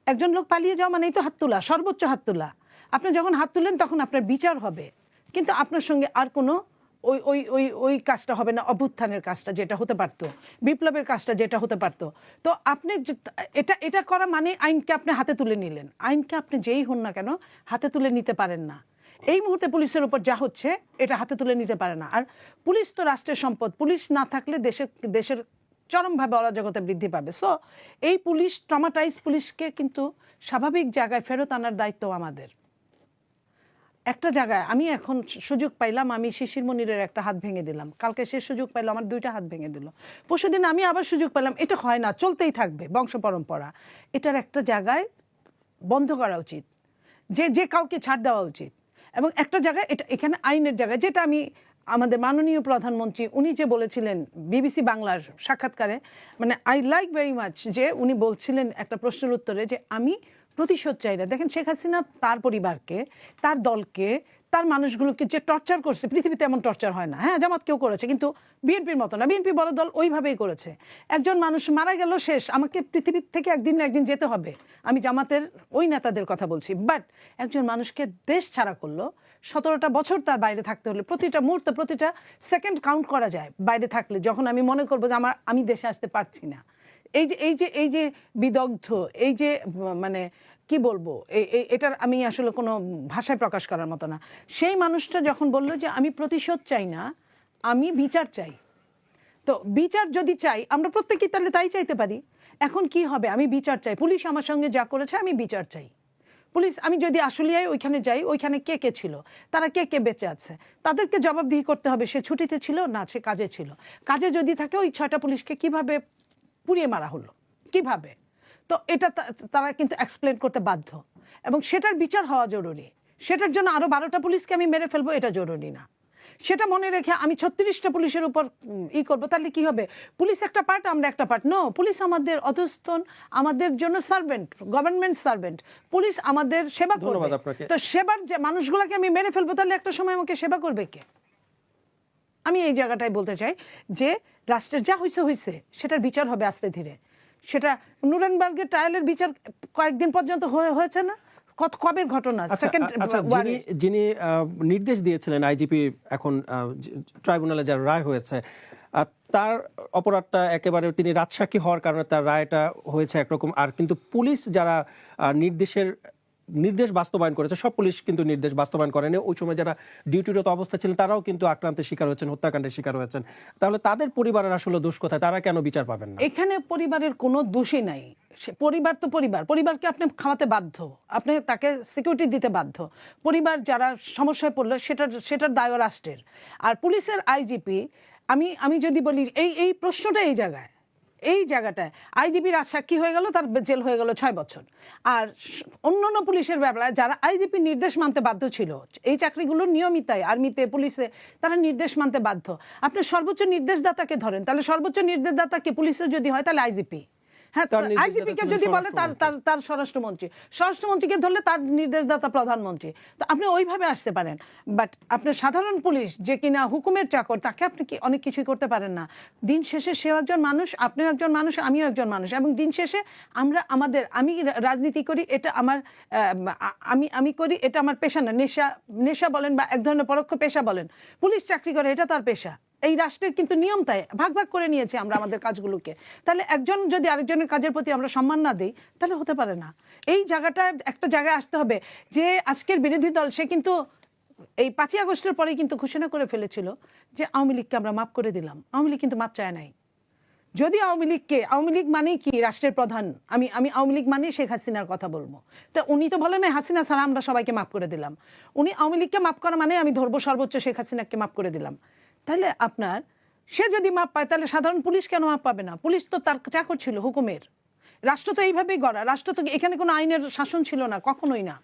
একজন লোক পালিয়ে যাওয়া মানেই তো হাত তোলা, সর্বোচ্চ হাত তোলা। আপনি যখন হাত তুললেন তখন আপনার বিচার হবে, কিন্তু আপনার সঙ্গে আর কোনো ওই কাজটা হবে না, অভ্যুত্থানের কাজটা যেটা হতে পারতো, বিপ্লবের কাজটা যেটা হতে পারতো। তো আপনি এটা করা মানে আইনকে আপনি হাতে তুলে নিলেন। আইনকে আপনি যেই হন না কেন হাতে তুলে নিতে পারেন না। এই মুহূর্তে পুলিশের উপর যা হচ্ছে, এটা হাতে তুলে নিতে পারে না। আর পুলিশ তো রাষ্ট্রের সম্পদ, পুলিশ না থাকলে দেশের চরমভাবে অরাজকতা বৃদ্ধি পাবে। সো এই পুলিশ ট্রমাটাইজ পুলিশকে কিন্তু স্বাভাবিক জায়গায় ফেরত আনার দায়িত্ব আমাদের। একটা জায়গায় আমি এখন সুযোগ পাইলাম, আমি শিশির মনিরের একটা হাত ভেঙে দিলাম, কালকে সে সুযোগ পাইলো আমার 2টা হাত ভেঙে দিল, পরশুদিন আমি আবার সুযোগ পেলাম। এটা হয় না, চলতেই থাকবে বংশ পরম্পরা। এটার একটা জায়গায় বন্ধ করা উচিত, যে কাউকে ছাড় দেওয়া উচিত। এবং একটা জায়গায় এটা এখানে আইনের জায়গায়, যেটা আমি আমাদের মাননীয় প্রধানমন্ত্রী উনি যে বলেছিলেন বিবিসি বাংলার সাক্ষাৎকারে, মানে আই লাইক ভেরি মাচ, যে উনি বলছিলেন একটা প্রশ্নের উত্তরে যে আমি প্রতিশোধ চাই না। দেখেন শেখ হাসিনা তার পরিবারকে, তার দলকে, তার মানুষগুলোকে যে টর্চার করছে, পৃথিবীতে এমন টর্চার হয় না। হ্যাঁ, জামাত কেউ করেছে, কিন্তু বিএনপির মতো না। বিএনপি বড় দল, ওইভাবেই করেছে। একজন মানুষ মারা গেল, শেষ, আমাকে পৃথিবীর থেকে একদিন না একদিন যেতে হবে। আমি জামাতের ওই নেতাদের কথা বলছি। বাট একজন মানুষকে দেশ ছাড়া করলো, 17টা বছর তার বাইরে থাকতে হলে, প্রতিটা মুহূর্ত, প্রতিটা সেকেন্ড কাউন্ট করা যায় বাইরে থাকলে। যখন আমি মনে করবো যে আমি দেশে আসতে পারছি না, এই যে বিদগ্ধ, এই যে মানে কি বলবো, এটার আমি আসলে কোনো ভাষায় প্রকাশ করার মতো না। সেই মানুষটা যখন বললো যে আমি প্রতিশোধ চাই না, আমি বিচার চাই। তো বিচার যদি চাই, আমরা প্রত্যেকেই তাহলে তাই চাইতে পারি। এখন কি হবে, আমি বিচার চাই। পুলিশ আমার সঙ্গে যা করেছে আমি বিচার চাই। পুলিশ, আমি যদি আশুলিয়ায় ওইখানে যাই, ওইখানে কে কে ছিল, তারা কে কে বেঁচে আছে, তাদেরকে জবাবদিহি করতে হবে। সে ছুটিতে ছিল না, সে কাজে ছিল। কাজে যদি থাকে, ওই 6টা পুলিশকে কিভাবে পুড়িয়ে মারা হলো, কিভাবে, তো এটা তারা কিন্তু এক্সপ্লেন করতে বাধ্য। এবং সেটার বিচার হওয়া জরুরি। সেটার জন্য আরো 12টা পুলিশকে আমি মেরে ফেলবো, এটা জরুরি না। সেটা মনে রেখে আমি 36টা পুলিশের উপর করবো, তাহলে কি হবে? পুলিশ একটা পার্ট, আমরা একটা পার্ট। নো, পুলিশ আমাদের অধস্তন, আমাদের জন্য সার্ভেন্ট, গভর্নমেন্ট সার্ভেন্ট। পুলিশ আমাদের সেবা করবে। তো সেবার যে মানুষগুলোকে আমি মেরে ফেলবো, তাহলে একটা সময় আমাকে সেবা করবে কে? আমি এই জায়গাটাই বলতে চাই যে রাষ্ট্রের যা হয়েছে সেটার বিচার হবে আস্তে ধীরে। সেটা নুরেনবার্গের ট্রায়ালের বিচার কয়েকদিন পর্যন্ত হয়েছে না, কবের ঘটনা? যিনি নির্দেশ দিয়েছিলেন আইজিপি, এখন ট্রাইব্যুনালে যার রায় হয়েছে, তার অপরাধটা একেবারে, তিনি রাজসাক্ষী হওয়ার কারণে তার রায়টা হয়েছে একরকম। আর কিন্তু পুলিশ যারা নির্দেশ বাস্তবায়ন করেছে, সব পুলিশ কিন্তু নির্দেশ বাস্তবায়ন করেনি। ওই সময় যারা ডিউটিরত অবস্থা ছিলেন তারাও কিন্তু আক্রান্তের শিকার হয়েছেন, হত্যাকাণ্ডের শিকার হয়েছেন। তাহলে তাদের পরিবারের আসলে দোষ কোথায়? তারা কেন বিচার পাবেন না? এখানে পরিবারের কোনো দোষই নাই। পরিবার তো পরিবারকে আপনি খাওয়াতে বাধ্য, আপনি তাকে সিকিউরিটি দিতে বাধ্য। পরিবার যারা সমস্যায় পড়লো, সেটার দায় রাষ্ট্রের। আর পুলিশের আইজিপি, আমি যদি বলি এই প্রশ্নটা এই জায়গাটায় আইজিপি রাজসাক্ষী হয়ে গেল, তার জেল হয়ে গেল 6 বছর। আর অন্যান্য পুলিশের ব্যাপারে যারা আইজিপি নির্দেশ মানতে বাধ্য ছিল, এই চাকরিগুলো নিয়মিতই আর্মিতে, পুলিশে, তারা নির্দেশ মানতে বাধ্য। আপনি সর্বোচ্চ নির্দেশদাতাকে ধরেন, তাহলে সর্বোচ্চ নির্দেশদাতা পুলিশে যদি হয়, তাহলে আইজিপি। হ্যাঁ, আইজিপিকে যদি বলে তার স্বরাষ্ট্রমন্ত্রীকে ধরলে তার নির্দেশদাতা প্রধানমন্ত্রী। তো আপনি ওইভাবে আসতে পারেন। বাট আপনার সাধারণ পুলিশ যে কিনা হুকুমের চাকর, তাকে আপনি কি অনেক কিছুই করতে পারেন না। দিন শেষে সেও একজন মানুষ, আপনিও একজন মানুষ, আমিও একজন মানুষ। এবং দিন শেষে আমি রাজনীতি করি, এটা আমার আমি করি, এটা আমার পেশা না। নেশা বলেন বা এক ধরনের পরোক্ষ পেশা বলেন, পুলিশ চাকরি করে, এটা তার পেশা। এই রাষ্ট্রের কিন্তু নিয়ম তাই, ভাগ ভাগ করে নিয়েছে আমরা আমাদের কাজগুলোকে। তাহলে একজন যদি আরেকজনের কাজের প্রতি আমরা সম্মান না দিই, তাহলে হতে পারে না। এই জায়গাটা একটা জায়গায় আসতে হবে যে আজকের বিরোধী দল, সে কিন্তু এই 5ই আগস্টের পরে কিন্তু ঘোষণা করে ফেলেছিল যে আওয়ামী লীগকে আমরা মাফ করে দিলাম। আওয়ামী লীগ কিন্তু মাপ চায় নাই। যদি আওয়ামী লীগ মানেই কি রাষ্ট্রের প্রধান, আমি আওয়ামী লীগ মানে শেখ হাসিনার কথা বলবো। তো উনি তো বলেন না হাসিনা ছাড়া আমরা সবাইকে মাফ করে দিলাম। উনি আওয়ামী লীগকে মাফ করা মানে আমি ধরবো সর্বোচ্চ শেখ হাসিনাকে মাফ করে দিলাম। তাহলে সে যদি মাপ পায়, তাহলে সাধারণ পুলিশ কেন মাপ পাবে না? পুলিশ তো তার চাকর ছিল, হুকুমের। রাষ্ট্র তো এইভাবেই গড়া। রাষ্ট্র তো এখানে কোনো আইনের শাসন ছিল না, কখনোই না।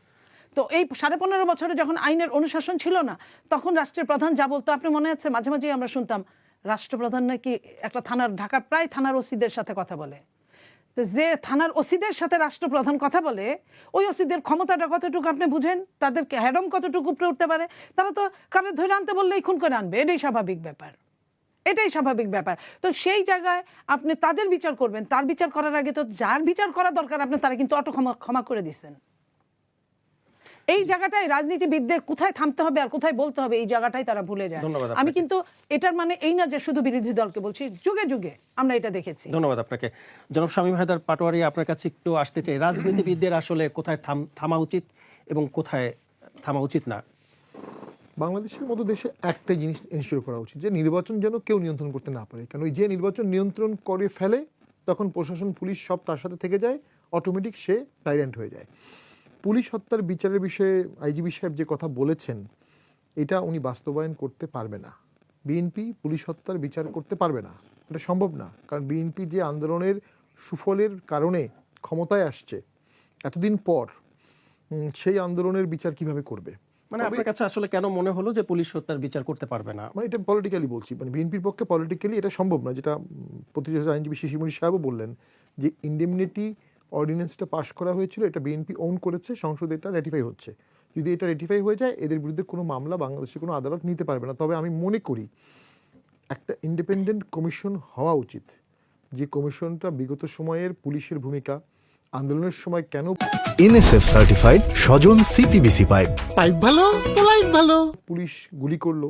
তো এই 15.5 বছরে যখন আইনের অনুশাসন ছিল না, তখন রাষ্ট্রের প্রধান যা বলতো, আপনি মনে আছে মাঝে মাঝে আমরা শুনতাম রাষ্ট্রপ্রধান নাকি একটা ঢাকার প্রায় থানার ওসিদের সাথে কথা বলে। তো যে থানার ওসিদের সাথে রাষ্ট্রপ্রধান কথা বলে, ওই ওসিদের ক্ষমতাটা কতটুকু আপনি বুঝেন? তাদেরকে হেডম কতটুকু উপরে উঠতে পারে? তারা তো কারো ধরে আনতে বললেই খুন করে আনবে। এটাই স্বাভাবিক ব্যাপার। তো সেই জায়গায় আপনি তাদের বিচার করবেন। তার বিচার করার আগে তো যার বিচার করা দরকার, আপনি তারা কিন্তু অটো ক্ষমা করে দিচ্ছেন। এই জায়গাটায় রাজনীতিবিদদের কোথায় থামতে হবে আর কোথায় বলতে হবে, এই জায়গাটাই তারা ভুলে যায়। আমি কিন্তু এটার মানে এই না যে শুধু বিরোধী দলকে বলছি, যুগে যুগে আমরা এটা দেখেছি। ধন্যবাদ আপনাকে। জনাব শামীম হায়দার পাটোয়ারি, আপনার কাছে একটু আসতে চাই, রাজনীতিবিদদের আসলে কোথায় থামা উচিত এবং কোথায় থামা উচিত না? বাংলাদেশের মতো দেশে একটাই জিনিস এনশিওর করা উচিত, যে নির্বাচন যেন কেউ নিয়ন্ত্রণ করতে না পারে। কারণ ওই যে নির্বাচন নিয়ন্ত্রণ করে ফেলে, তখন প্রশাসন, পুলিশ সব তার সাথে থেকে যায়, অটোমেটিক সে টাইরেন্ট হয়ে যায়। পুলিশ হত্যার বিচারের বিষয়ে আইজিপি সাহেব যে কথা বলেছেন, এটা উনি বাস্তবায়ন করতে পারবে না। বিএনপি পুলিশ হত্যার বিচার করতে পারবে না, এটা সম্ভব না। কারণ বিএনপি যে আন্দোলনের সুফলের কারণে ক্ষমতায় আসছে এতদিন পর, সেই আন্দোলনের বিচার কিভাবে করবে? মানে আপনার কাছে আসলে কেন মনে হলো যে পুলিশ হত্যার বিচার করতে পারবে না? মানে এটা পলিটিক্যালি বলছি, মানে বিএনপির পক্ষে পলিটিক্যালি এটা সম্ভব না। যেটা প্রতিষ্ঠা আইনজীবী শিশিরমণি সাহেবও বললেন, যে ইন্ডেমনিটি অর্ডিন্যান্সটা পাশ করা হয়েছিল, এটা বিএনপি ওন করেছে, সংসদে এটা রেটিফাই হচ্ছে। যদি এটা রেটিফাই হয়ে যায়, এদের বিরুদ্ধে কোনো মামলা বাংলাদেশে কোনো আদালত নিতে পারবে না। তবে আমি মনে করি একটা ইন্ডিপেন্ডেন্ট কমিশন হওয়া উচিত, যে কমিশনটা বিগত সময়ের পুলিশের ভূমিকা, আন্দোলনের সময় কেন এনএসএফ সার্টিফাইড স্বজন সিপিবিসি পাইপ। পাইপ ভালো তো লাইট ভালো, পুলিশ গুলি করলো,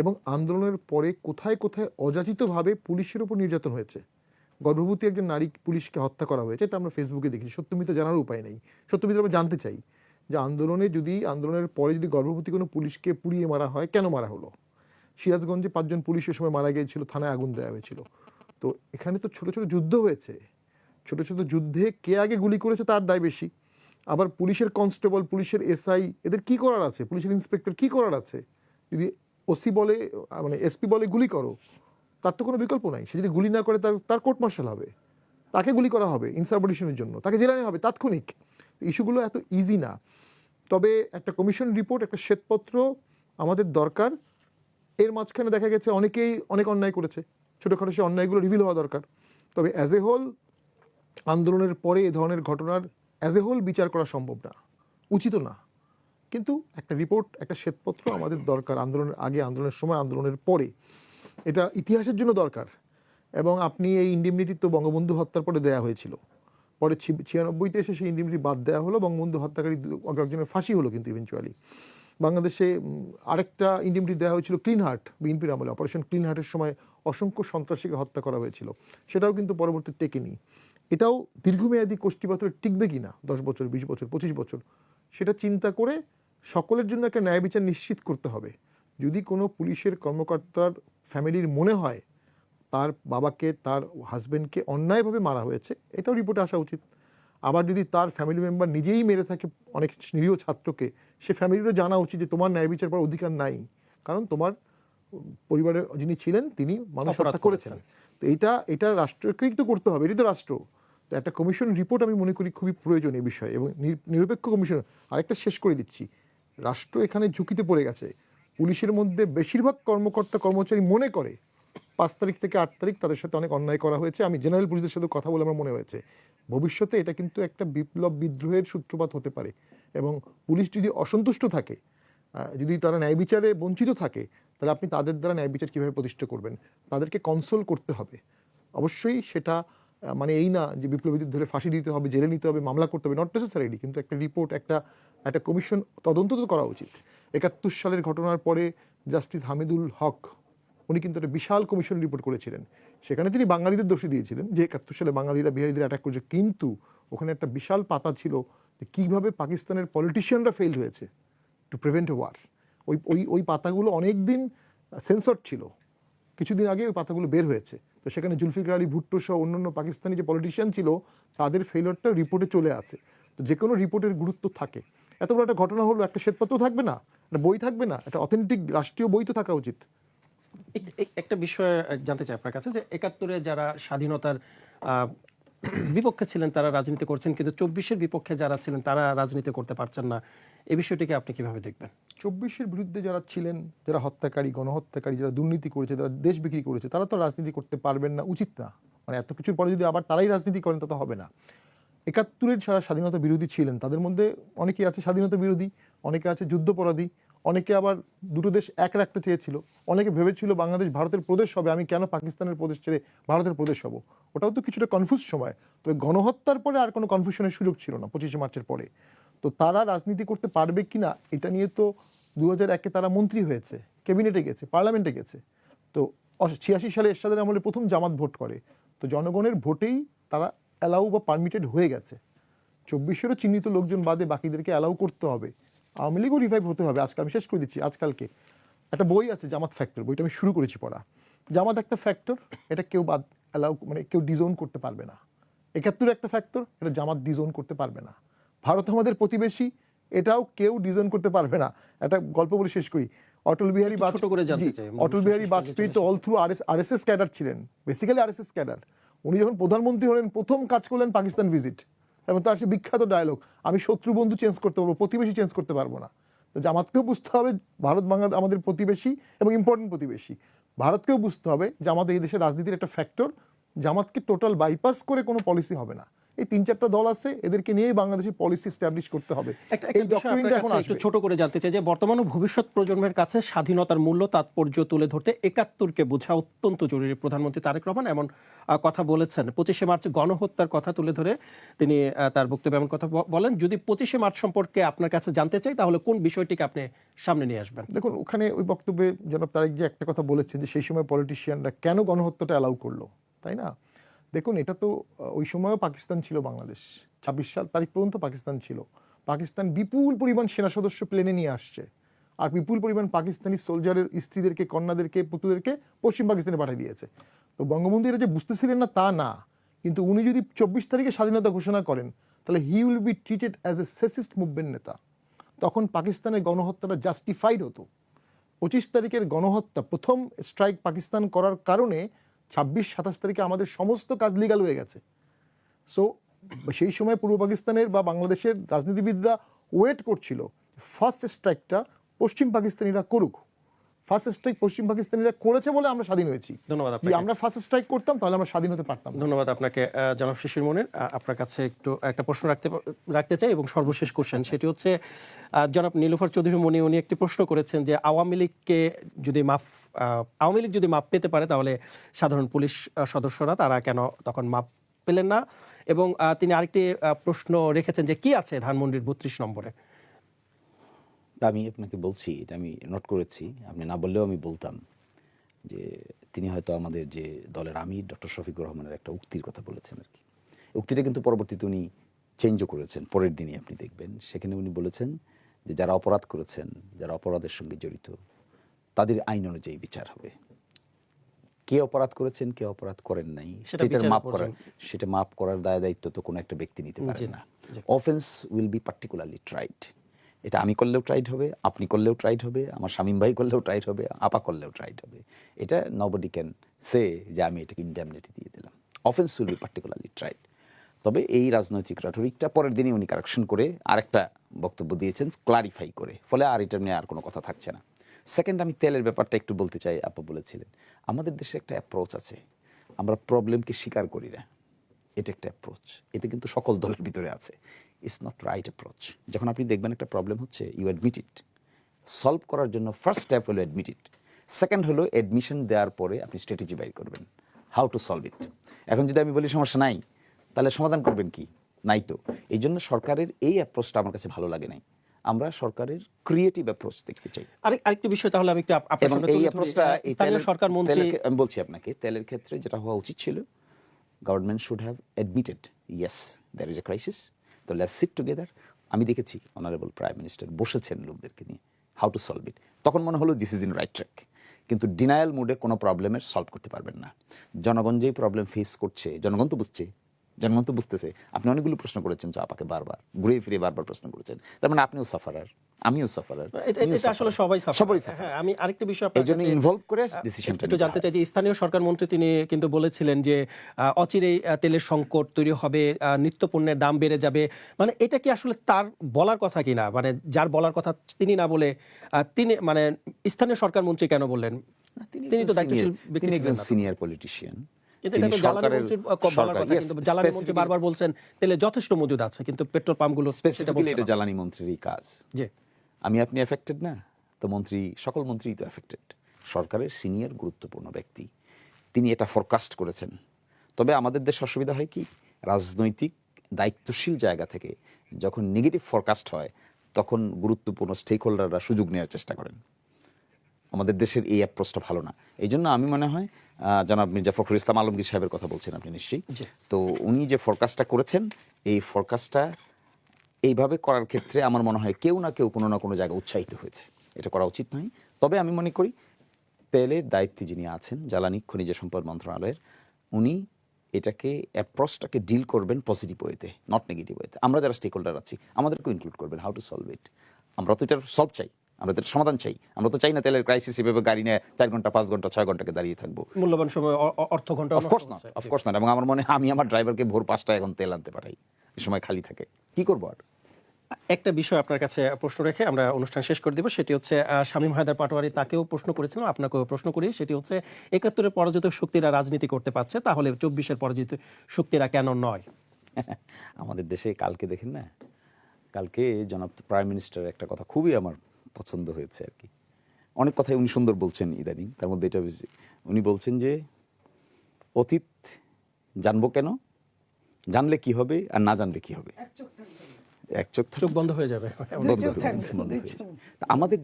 এবং আন্দোলনের পরে কোথায় কোথায় অযাচিতভাবে পুলিশের উপর নির্যাতন হয়েছে। গর্ভবতী একজন নারী পুলিশকে হত্যা করা হয়েছে, এটা আমরা ফেসবুকে দেখেছি। সত্যমিথ্যা জানার উপায় নেই, সত্যমিথ্যা আমরা জানতে চাই যে আন্দোলনের পরে যদি গর্ভবতী কোনো পুলিশকে পুড়িয়ে মারা হয়, কেন মারা হলো? সিরাজগঞ্জে 5 জন পুলিশের সময় মারা গিয়েছিল, থানায় আগুন দেওয়া হয়েছিল। তো এখানে তো ছোট ছোট যুদ্ধ হয়েছে, ছোট ছোট যুদ্ধে কে আগে গুলি করেছে তার দায় বেশি। আবার পুলিশের কনস্টেবল, পুলিশের এসআই, এদের কি করার আছে? পুলিশের ইন্সপেক্টর কি করার আছে? যদি ওসি বলে, মানে এসপি বলে গুলি করো, তার তো কোনো বিকল্প নাই। সে যদি গুলি না করে, তার কোর্ট মার্শাল হবে, তাকে গুলি করা হবে ইনসাবঅর্ডিনেশনের জন্য, তাকে জেলে নেওয়া হবে তাৎক্ষণিক। ইস্যুগুলো এত ইজি না। তবে একটা কমিশন রিপোর্ট, একটা শ্বেতপত্র আমাদের দরকার। এর মাঝখানে দেখা গেছে অনেকেই অনেক অন্যায় করেছে, ছোটোখাটো সে অন্যায়গুলো রিভিল হওয়া দরকার। তবে অ্যাজ এ হোল আন্দোলনের পরে এ ধরনের ঘটনার অ্যাজ এ হোল বিচার করা সম্ভব না, উচিত না। কিন্তু একটা রিপোর্ট, একটা শ্বেতপত্র আমাদের দরকার, আন্দোলনের আগে, আন্দোলনের সময়, আন্দোলনের পরে। এটা ইতিহাসের জন্য দরকার। এবং আপনি এই ইন্ডিমনিটি তো বঙ্গবন্ধু হত্যার পরে দেয়া হয়েছিল, পরে 96-তে এসে সেই ইন্ডিমনিটি বাদ দেওয়া হলো, বঙ্গবন্ধু হত্যাকারী একজনের ফাঁসি হলো, কিন্তু ইভেনচুয়ালি বাংলাদেশে আরেকটা ইন্ডিমনিটি দেওয়া হয়েছিল ক্লিন হার্ট, বিএনপির আমলে অপারেশন ক্লিন হার্টের সময় অসংখ্য সন্ত্রাসীকে হত্যা করা হয়েছিল, সেটাও কিন্তু পরবর্তী টেকেনি। এটাও দীর্ঘমেয়াদী কোষ্ঠীপাথরে টিকবে কিনা, 10 বছর, 20 বছর, 25 বছর, সেটা চিন্তা করে সকলের জন্য একটা ন্যায় বিচার নিশ্চিত করতে হবে। যদি কোনো পুলিশের কর্মকর্তার ফ্যামিলির মনে হয় তার বাবাকে, তার হাজব্যান্ডকে অন্যায়ভাবে মারা হয়েছে, এটাও রিপোর্টে আসা উচিত। আবার যদি তার ফ্যামিলি মেম্বার নিজেই মেরে থাকে অনেক নিরীহ ছাত্রকে, সে ফ্যামিলিরও জানা উচিত যে তোমার ন্যায় বিচার পাওয়ার অধিকার নাই, কারণ তোমার পরিবারের যিনি ছিলেন তিনি মানুষ হত্যা করেছেন। তো এটা রাষ্ট্রকেই তো করতে হবে, এটাই তো রাষ্ট্র। তো একটা কমিশন রিপোর্ট আমি মনে করি খুবই প্রয়োজনীয় বিষয়, এবং নিরপেক্ষ কমিশন। আরেকটা শেষ করে দিচ্ছি, রাষ্ট্র এখানে ঝুঁকিতে পড়ে গেছে। পুলিশের মধ্যে বেশিরভাগ কর্মকর্তা কর্মচারী মনে করে 5 তারিখ থেকে 8 তারিখ তাদের সাথে অনেক অন্যায় করা হয়েছে। আমি জেনারেল পুলিশদের সাথে কথা বলে আমার মনে হয়েছে ভবিষ্যতে এটা কিন্তু একটা বিপ্লব বিদ্রোহের সূত্রপাত হতে পারে। এবং পুলিশ যদি অসন্তুষ্ট থাকে, যদি তারা ন্যায় বিচারে বঞ্চিত থাকে, তাহলে আপনি তাদের দ্বারা ন্যায় বিচার কীভাবে প্রতিষ্ঠা করবেন? তাদেরকে কনসোল করতে হবে। অবশ্যই সেটা মানে এই না যে বিপ্লবীদের ধরে ফাঁসি দিতে হবে, জেলে নিতে হবে, মামলা করতে হবে, নট নেসেসারিলি, কিন্তু একটা রিপোর্ট, একটা কমিশন তদন্ত তো করা উচিত। 71 সালের ঘটনার পরে জাস্টিস হামিদুল হক উনি কিন্তু একটা বিশাল কমিশন রিপোর্ট করেছিলেন। সেখানে তিনি বাঙালিদের দোষী দিয়েছিলেন যে 71 সালে বাঙালিরা বিহারিদের অ্যাটাক করেছে, কিন্তু ওখানে একটা বিশাল পাতা ছিল যে কীভাবে পাকিস্তানের পলিটিশিয়ানরা ফেল হয়েছে টু প্রিভেন্ট ওয়ার। ওই পাতাগুলো অনেক দিন সেন্সর ছিল, কিছুদিন আগে ওই পাতাগুলো বের হয়েছে। তো সেখানে জুলফিকার আলী ভুট্টো সহ অন্যান্য পাকিস্তানি যে পলিটিশিয়ান ছিল, তাদের ফেলিওরটা রিপোর্টে চলে আসে। তো যে কোনো রিপোর্টের গুরুত্ব থাকে। এত বড় একটা ঘটনা হলো, একটা শ্বেতপত্র থাকবে না, একটা বই থাকবে না, একটা অথেন্টিক রাষ্ট্রীয় বই তো থাকা উচিত। একটা বিষয় জানতে চাই আপনার কাছে, যে 71-এ যারা স্বাধীনতার বিপক্ষে ছিলেন তারা রাজনীতি করছেন, কিন্তু 24-এর বিপক্ষে যারা ছিলেন তারা রাজনীতি করতে পারছেন না, এই বিষয়টিকে আপনি কিভাবে দেখবেন? 24-এর বিরুদ্ধে যারা ছিলেন, যারা হত্যাকারী, গণহত্যাকারী, যারা দুর্নীতি করেছে, যারা দেশ বিক্রি করেছে, তারা তো রাজনীতি করতে পারবেন না, উচিত না। মানে এত কিছুর পরে যদি আবার তারাই রাজনীতি করেন, তা তো হবে না। 71-এর যারা স্বাধীনতা বিরোধী ছিলেন, তাদের মধ্যে অনেকেই আছে স্বাধীনতা বিরোধী, অনেকে আছে যুদ্ধপরাধী, অনেকে আবার দুটো দেশ এক রাখতে চেয়েছিল, অনেকে ভেবেছিল বাংলাদেশ ভারতের প্রদেশ হবে, আমি কেন পাকিস্তানের প্রদেশ ছেড়ে ভারতের প্রদেশ হব। ওটাও তো কিছুটা কনফিউজ সময়। তবে গণহত্যার পরে আর কোনো কনফিউশনের সুযোগ ছিল না 25শে মার্চের পরে। তো তারা রাজনীতি করতে পারবে কি না, এটা নিয়ে তো 2001-এ তারা মন্ত্রী হয়েছে, ক্যাবিনেটে গেছে, পার্লামেন্টে গেছে। তো 86 সালে এরশাদের আমলে প্রথম জামাত ভোট করে, তো জনগণের ভোটেই তারা অ্যালাউ বা পারমিটেড হয়ে গেছে। 24-এরও চিহ্নিত লোকজন বাদে বাকিদেরকে অ্যালাউ করতে হবে। আওয়ামী লীগও রিভাইভ হতে হবে। আজকে আমি শেষ করে দিচ্ছি, আজকালকে একটা বই আছে জামাত ফ্যাক্টর, বইটা আমি শুরু করেছি পড়া। জামাত একটা ফ্যাক্টর, এটা কেউ বাদ অ্যালাউ মানে কেউ ডিজোন করতে পারবে না। 71 একটা ফ্যাক্টর, এটা জামাত ডিজোন করতে পারবে না। ভারত আমাদের প্রতিবেশী, এটাও কেউ ডিজোন করতে পারবে না। একটা গল্প বলে শেষ করি। অটল বিহারী ছোট করে জানতে চাই। অটল বিহারী বাজপেয়ী তো অল থ্রু আরএসএস ক্যাডার ছিলেন, বেসিক্যালি আরএসএস ক্যাডার। উনি যখন প্রধানমন্ত্রী হলেন প্রথম কাজ করলেন পাকিস্তান ভিজিট, এবং তার সে বিখ্যাত ডায়লগ, আমি শত্রু বন্ধু চেঞ্জ করতে পারবো, প্রতিবেশী চেঞ্জ করতে পারবো না। তো জামাতকেও বুঝতে হবে ভারত বাংলা আমাদের প্রতিবেশী এবং ইম্পর্টেন্ট প্রতিবেশী। ভারতকেও বুঝতে হবে যে আমাদের এই দেশের রাজনীতির একটা ফ্যাক্টর, জামাতকে টোটাল বাইপাস করে কোনো পলিসি হবে না। এই 3-4টা দল আছে, এদেরকে নিয়েই বাংলাদেশে পলিসি এস্টাবলিশ করতে হবে। এই ডকুমেন্টটা এখন একটু ছোট করে জানতে চাই যে বর্তমান ও ভবিষ্যৎ প্রজন্মের কাছে স্বাধীনতার মূল্য তাৎপর্য তুলে ধরতে 71কে বোঝা অত্যন্ত জরুরি। প্রধানমন্ত্রী তারেক রহমান এমন কথা বলেছেন। 25শে মার্চ গণহত্যার কথা তুলে ধরে তিনি তার বক্তব্যে এমন কথা বলেন। যদি 25শে মার্চ সম্পর্কে আপনার কাছে জানতে চাই তাহলে কোন বিষয়টিকে আপনি সামনে নিয়ে আসবেন? দেখুন, ওখানে ওই বক্তব্যে জনাব তারেক যে একটা কথা বলেছেন যে সেই সময় পলিটিশিয়ানরা কেন গণহত্যাটা অ্যালাউ করলো, তাই না? দেখুন, এটা তো ওই সময়ও পাকিস্তান ছিল বাংলাদেশ, 26 সাল তারিখ পর্যন্ত পাকিস্তান ছিল। পাকিস্তান বিপুল পরিমাণ সেনা সদস্য প্লেনে নিয়ে আসছে, আর বিপুল পরিমাণ পাকিস্তানি সোলজারের স্ত্রীদেরকে, কন্যাদেরকে, পুত্রদেরকে পশ্চিম পাকিস্তানে পাঠিয়ে দিয়েছে। তো বঙ্গবন্ধু এটা যে বুঝতেছিলেন না তা না, কিন্তু উনি যদি 24 তারিখে স্বাধীনতা ঘোষণা করেন তাহলে he will be treated as a secessionist movement নেতা। তখন পাকিস্তানের গণহত্যাটা জাস্টিফাইড হতো। 25 তারিখের গণহত্যা, প্রথম স্ট্রাইক পাকিস্তান করার কারণে 26-27 তারিখে আমাদের সমস্ত কাজ লিগাল হয়ে গেছে। সো সেই সময় পূর্ব পাকিস্তানের বা বাংলাদেশের রাজনীতিবিদরা ওয়েট করছিল ফার্স্ট স্ট্রাইকটা পশ্চিম পাকিস্তানিরা করুক। ফার্স্ট স্ট্রাইক পশ্চিম পাকিস্তানিরা করেছে বলে আমরা স্বাধীন হয়েছি। ধন্যবাদ যদি আপনাকে। আমরা ফার্স্ট স্ট্রাইক করতাম তাহলে আমরা স্বাধীন হতে পারতাম না। ধন্যবাদ আপনাকে জনাব শিশির মনির। আপনার কাছে একটু একটা প্রশ্ন রাখতে চাই এবং সর্বশেষ কোশ্চেন, সেটি হচ্ছে জনাব নীলুফার চৌধুরী মনি উনি একটি প্রশ্ন করেছেন যে আওয়ামী লীগ যদি মাপ পেতে পারে তাহলে সাধারণ পুলিশ সদস্যরা তারা কেন তখন মাপ পেলেন না? এবং তিনি আরেকটি প্রশ্ন রেখেছেন যে কি আছে ধানমন্ডির 32 নম্বরে? আমি আপনাকে বলছি, এটা আমি নোট করেছি, আপনি না বললেও আমি বলতাম যে তিনি হয়তো আমাদের যে দলের আমির ডক্টর শফিকুর রহমানের একটা উক্তির কথা বলেছেন আর কি। উক্তিটা কিন্তু পরবর্তীতে উনি চেঞ্জও করেছেন, পরের দিনই আপনি দেখবেন। সেখানে উনি বলেছেন যে যারা অপরাধ করেছেন, যারা অপরাধের সঙ্গে জড়িত, তাদের আইন অনুযায়ী বিচার হবে। কে অপরাধ করেছেন, কে অপরাধ করেন নাই, সেটা মাপ করার দায় দায়িত্ব তো কোনো একটা ব্যক্তি নিতে পারে না। Offence will be particularly tried. এটা আমি করলেও ট্রাইড হবে, আপনি করলেও ট্রাইড হবে, আমার শামীম ভাই করলেও ট্রাইড হবে, আপা করলেও ট্রাইড হবে। এটা নবডি ক্যান সে যে আমি এটাকে ইনডেমনিটি দিয়ে দিলাম। Offence will be particularly tried. তবে এই রাজনৈতিক রেটরিকটা পরের দিনই উনি কারেকশন করে আরেকটা বক্তব্য দিয়েছেন, ক্লারিফাই করে, ফলে আর এটা নিয়ে আর কোনো কথা থাকছে না। সেকেন্ড, আমি তেলের ব্যাপারটা একটু বলতে চাই। আপা বলেছিলেন আমাদের দেশে একটা অ্যাপ্রোচ আছে, আমরা প্রবলেমকে স্বীকার করি না, এটা একটা অ্যাপ্রোচ। এতে কিন্তু সকল দলের ভিতরে আছে। It's not right approach. যখন আপনি দেখবেন একটা প্রবলেম হচ্ছে, ইউ অ্যাডমিট ইট। সলভ করার জন্য ফার্স্ট স্টেপ হলো অ্যাডমিট ইট। সেকেন্ড হলো অ্যাডমিশন দেওয়ার পরে আপনি স্ট্র্যাটেজি বাইর করবেন হাউ টু সলভ ইট। এখন যদি আমি বলি সমস্যা নাই, তাহলে সমাধান করবেন কি? নাই তো। এই জন্য সরকারের এই অ্যাপ্রোচটা আমার কাছে ভালো লাগে নাই। আমরা সরকারের ক্রিয়েটিভ অ্যাপ্রোচ দেখতে চাই। আরেকটি বিষয় তাহলে আমি একটু এবং এই অ্যাপ্রোচটা স্থানীয় সরকার মন্ত্রী, আমি বলছি আপনাকে, তেলের ক্ষেত্রে যেটা হওয়া উচিত ছিল, government should have admitted yes there is a crisis, তো লেটস সিট টুগেদার। আমি দেখেছি অনারেবল প্রাইম মিনিস্টার বসেছেন লোকদেরকে নিয়ে, হাউ টু সলভ ইট। তখন মনে হলো this is in right track. কিন্তু ডিনায়াল মুডে কোনো প্রবলেমের সলভ করতে পারবেন না। জনগণ যেই প্রবলেম ফেস করছে, জনগণ তো বুঝতেছে। আপনি অনেকগুলো প্রশ্ন করেছেন চাপাকে, বারবার ঘুরে ফিরে বারবার প্রশ্ন করেছেন। তার মানে আপনিও সাফারার, আমিও সাফারার, এটা আসলে সবাই সবাই। হ্যাঁ, আমি আরেকটা বিষয় এই জন্য ইনভলভ করে ডিসিশনটা একটু জানতে চাই যে স্থানীয় সরকার মন্ত্রী তিনি কিন্তু বলেছিলেন যে অচিরেই তেলের সংকট তৈরি হবে, নিত্যপণ্যের দাম বেড়ে যাবে। মানে এটা কি আসলে তার বলার কথা কিনা? মানে যার বলার কথা তিনি না বলে তিনি মানে স্থানীয় সরকার মন্ত্রী কেন বললেন? তিনি তো দায়িত্বশীল ব্যক্তি ছিলেন না। Senior politician. কিন্তু এটা তো জ্বালানি মন্ত্রীর বলার কথা, কিন্তু জ্বালানি মন্ত্রী বারবার বলছেন তেলে যথেষ্ট মজুদ আছে, কিন্তু পেট্রোল পাম্পগুলো স্পেসিফিক্যালি এটা জ্বালানি মন্ত্রীরই কাজ। জি, আমি আপনি এফেক্টেড না তো, সকল মন্ত্রী তো এফেক্টেড। সরকারের সিনিয়র গুরুত্বপূর্ণ ব্যক্তি, তিনি এটা ফরকাস্ট করেছেন। তবে আমাদের দেশে অসুবিধা হয় কি, রাজনৈতিক দায়িত্বশীল জায়গা থেকে যখন নেগেটিভ ফরকাস্ট হয় তখন গুরুত্বপূর্ণ স্টেক হোল্ডাররা সুযোগ নেওয়ার চেষ্টা করেন। আমাদের দেশের এই অ্যাপ্রোচটা ভালো না। এই জন্য আমি মনে হয় জনাব মির্জা ফখরুল ইসলাম আলমগীর সাহেবের কথা বলছেন আপনি নিশ্চয়ই, তো উনি যে ফরকাস্টটা করেছেন, এই ফরকাস্টটা এইভাবে করার ক্ষেত্রে আমার মনে হয় কেউ না কেউ কোনো না কোনো জায়গায় উৎসাহিত হয়েছে। এটা করা উচিত নয়। তবে আমি মনে করি তেলের দায়িত্বে যিনি আছেন জ্বালানি খনিজ সম্পদ মন্ত্রণালয়ের, উনি এটাকে অ্যাপ্রোচটাকে ডিল করবেন পজিটিভ ওয়েতে, নট নেগেটিভ ওয়েতে। আমরা যারা স্টেক হোল্ডার আছি আমাদেরকেও ইনক্লুড করবেন হাউ টু সলভ ইট। আমরা তো এটার সলভ চাই, আমরা তো এটার সমাধান চাই। আমরা তো চাই না তেলের ক্রাইসিস এভাবে গাড়ি নিয়ে 4 ঘন্টা 5 ঘন্টা 6 ঘন্টাকে দাঁড়িয়ে থাকবো। মূল্যবান সময় অর্থ ঘন্টা অফকোর্স না, অফকোর্স না। এবং আমার মনে হয় আমি আমার ড্রাইভারকে ভোর 5টায় এখন তেল আনতে পাঠাই, এই সময় খালি থাকে, কি করবো আর। একটা বিষয় আপনার কাছে প্রশ্ন রেখে আমরা অনুষ্ঠান শেষ করে দিব, সেটি হচ্ছে শামীম হায়দার পাটোয়ারি তাকেও প্রশ্ন করেছিলাম, আপনাকেও প্রশ্ন করি। সেটি হচ্ছে 71-এর পরাজিত শক্তিরা রাজনীতি করতে পারছে, তাহলে 24-এর পরাজিত শক্তিরা কেন নয়? আমাদের দেশে কালকে দেখেন না, কালকে জনাব প্রাইম মিনিস্টার একটা কথা খুবই আমার পছন্দ হয়েছে আর কি। অনেক কথাই উনি সুন্দর বলছেন ইদানিং, তার মধ্যে এটা বেশি। উনি বলছেন যে অতীত জানবো কেন, জানলে কি হবে আর না জানলে কি হবে, এক চোখ চোখ বন্ধ হয়ে যাবে। বন্ধ হয়ে যাবে। তা আমাদের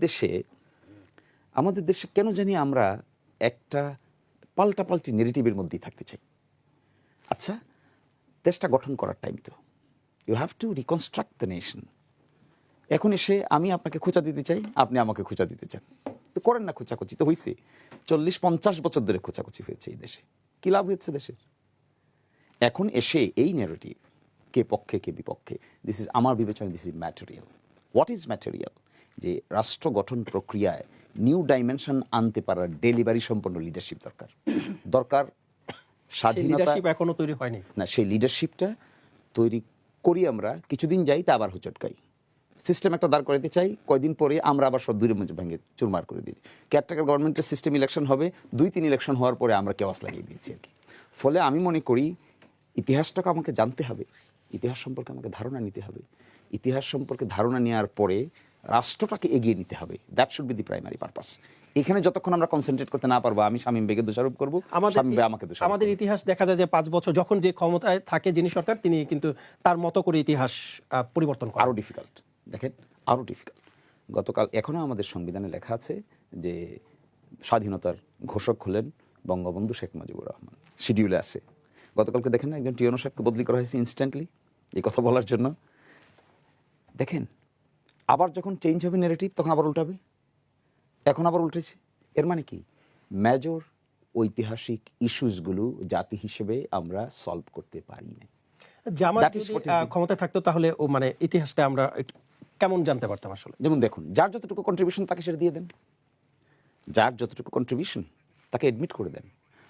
দেশে কেন জানি আমরা একটা পাল্টাপাল্টি নেগেটিভের মধ্যেই থাকতে চাই। আচ্ছা, দেশটা গঠন করার টাইম তো, you have to reconstruct the nation. এখন এসে আমি আপনাকে খোঁচা দিতে চাই, আপনি আমাকে খোঁচা দিতে চান, তো করেন না। খোঁচাখুচি তো হয়েছে 40-50 বছর ধরে, খোঁচাখুচি হয়েছে এই দেশে, কি লাভ হয়েছে দেশের? এখন এসে এই ন্যারেটিভ, কে পক্ষে কে বিপক্ষে, দিস ইজ আমার বিবেচনা, this is material. What is material? যে রাষ্ট্র গঠন প্রক্রিয়ায় নিউ ডাইমেনশন আনতে পারার ডেলিভারি সম্পন্ন লিডারশিপ দরকার। স্বাধীনতা লিডারশিপ এখনো তৈরি হয়নি না, সেই লিডারশিপটা তৈরি করি আমরা, কিছুদিন যাই তা আবার হুচটকাই। সিস্টেম একটা দাঁড় করাতে চাই, কয়দিন পরে আমরা আবার সব দূরে ভেঙে চুরমার করে দিই। কেয়ারটেকার গভর্নমেন্টের সিস্টেম ইলেকশন হবে, 2-3 ইলেকশন হওয়ার পরে আমরা কেওয়াস লাগিয়ে দিয়েছি আর কি। ফলে আমি মনে করি ইতিহাসটাকে আমাকে জানতে হবে, ইতিহাস সম্পর্কে আমাকে ধারণা নিতে হবে, ইতিহাস সম্পর্কে ধারণা নেওয়ার পরে রাষ্ট্রটাকে এগিয়ে নিতে হবে। That should be the primary purpose. এখানে যতক্ষণ আমরা কনসেন্ট্রেট করতে না পারবো, আমি শামীম বেগে দোষারোপ করবো, শামীম বে আমাকে দোষারোপ আমাদের করবে। ইতিহাস দেখা যায় যে 5 বছর যখন যে ক্ষমতায় থাকে যিনি সরকার, তিনি কিন্তু তার মতো করে ইতিহাস পরিবর্তন করেন। আরও ডিফিকাল্ট, দেখেন আরও ডিফিকাল্ট। গতকাল এখনও আমাদের সংবিধানে লেখা আছে যে স্বাধীনতার ঘোষক হলেন বঙ্গবন্ধু শেখ মুজিবুর রহমান, শিডিউলে আসে। গতকালকে দেখেন না, একজন টিওনো সাহেবকে বদলি করা হয়েছে ইনস্ট্যান্টলি এই কথা বলার জন্য। দেখেন, আবার যখন চেঞ্জ হবে ন্যারেটিভ তখন আবার উল্টাবে, এখন আবার উল্টেছে। এর মানে কি? মেজর ঐতিহাসিক ইস্যুসগুলো জাতি হিসেবে আমরা সলভ করতে পারি না। জামাত That is যদি what is the- ক্ষমতায় থাকতো তাহলে ও মানে ইতিহাসটা আমরা কেমন জানতে পারতাম আসলে? যেমন দেখুন, যার যতটুকু কন্ট্রিবিউশন তাকে সেটা দিয়ে দেন, যার যতটুকু কন্ট্রিবিউশন তাকে এডমিট করে দেন।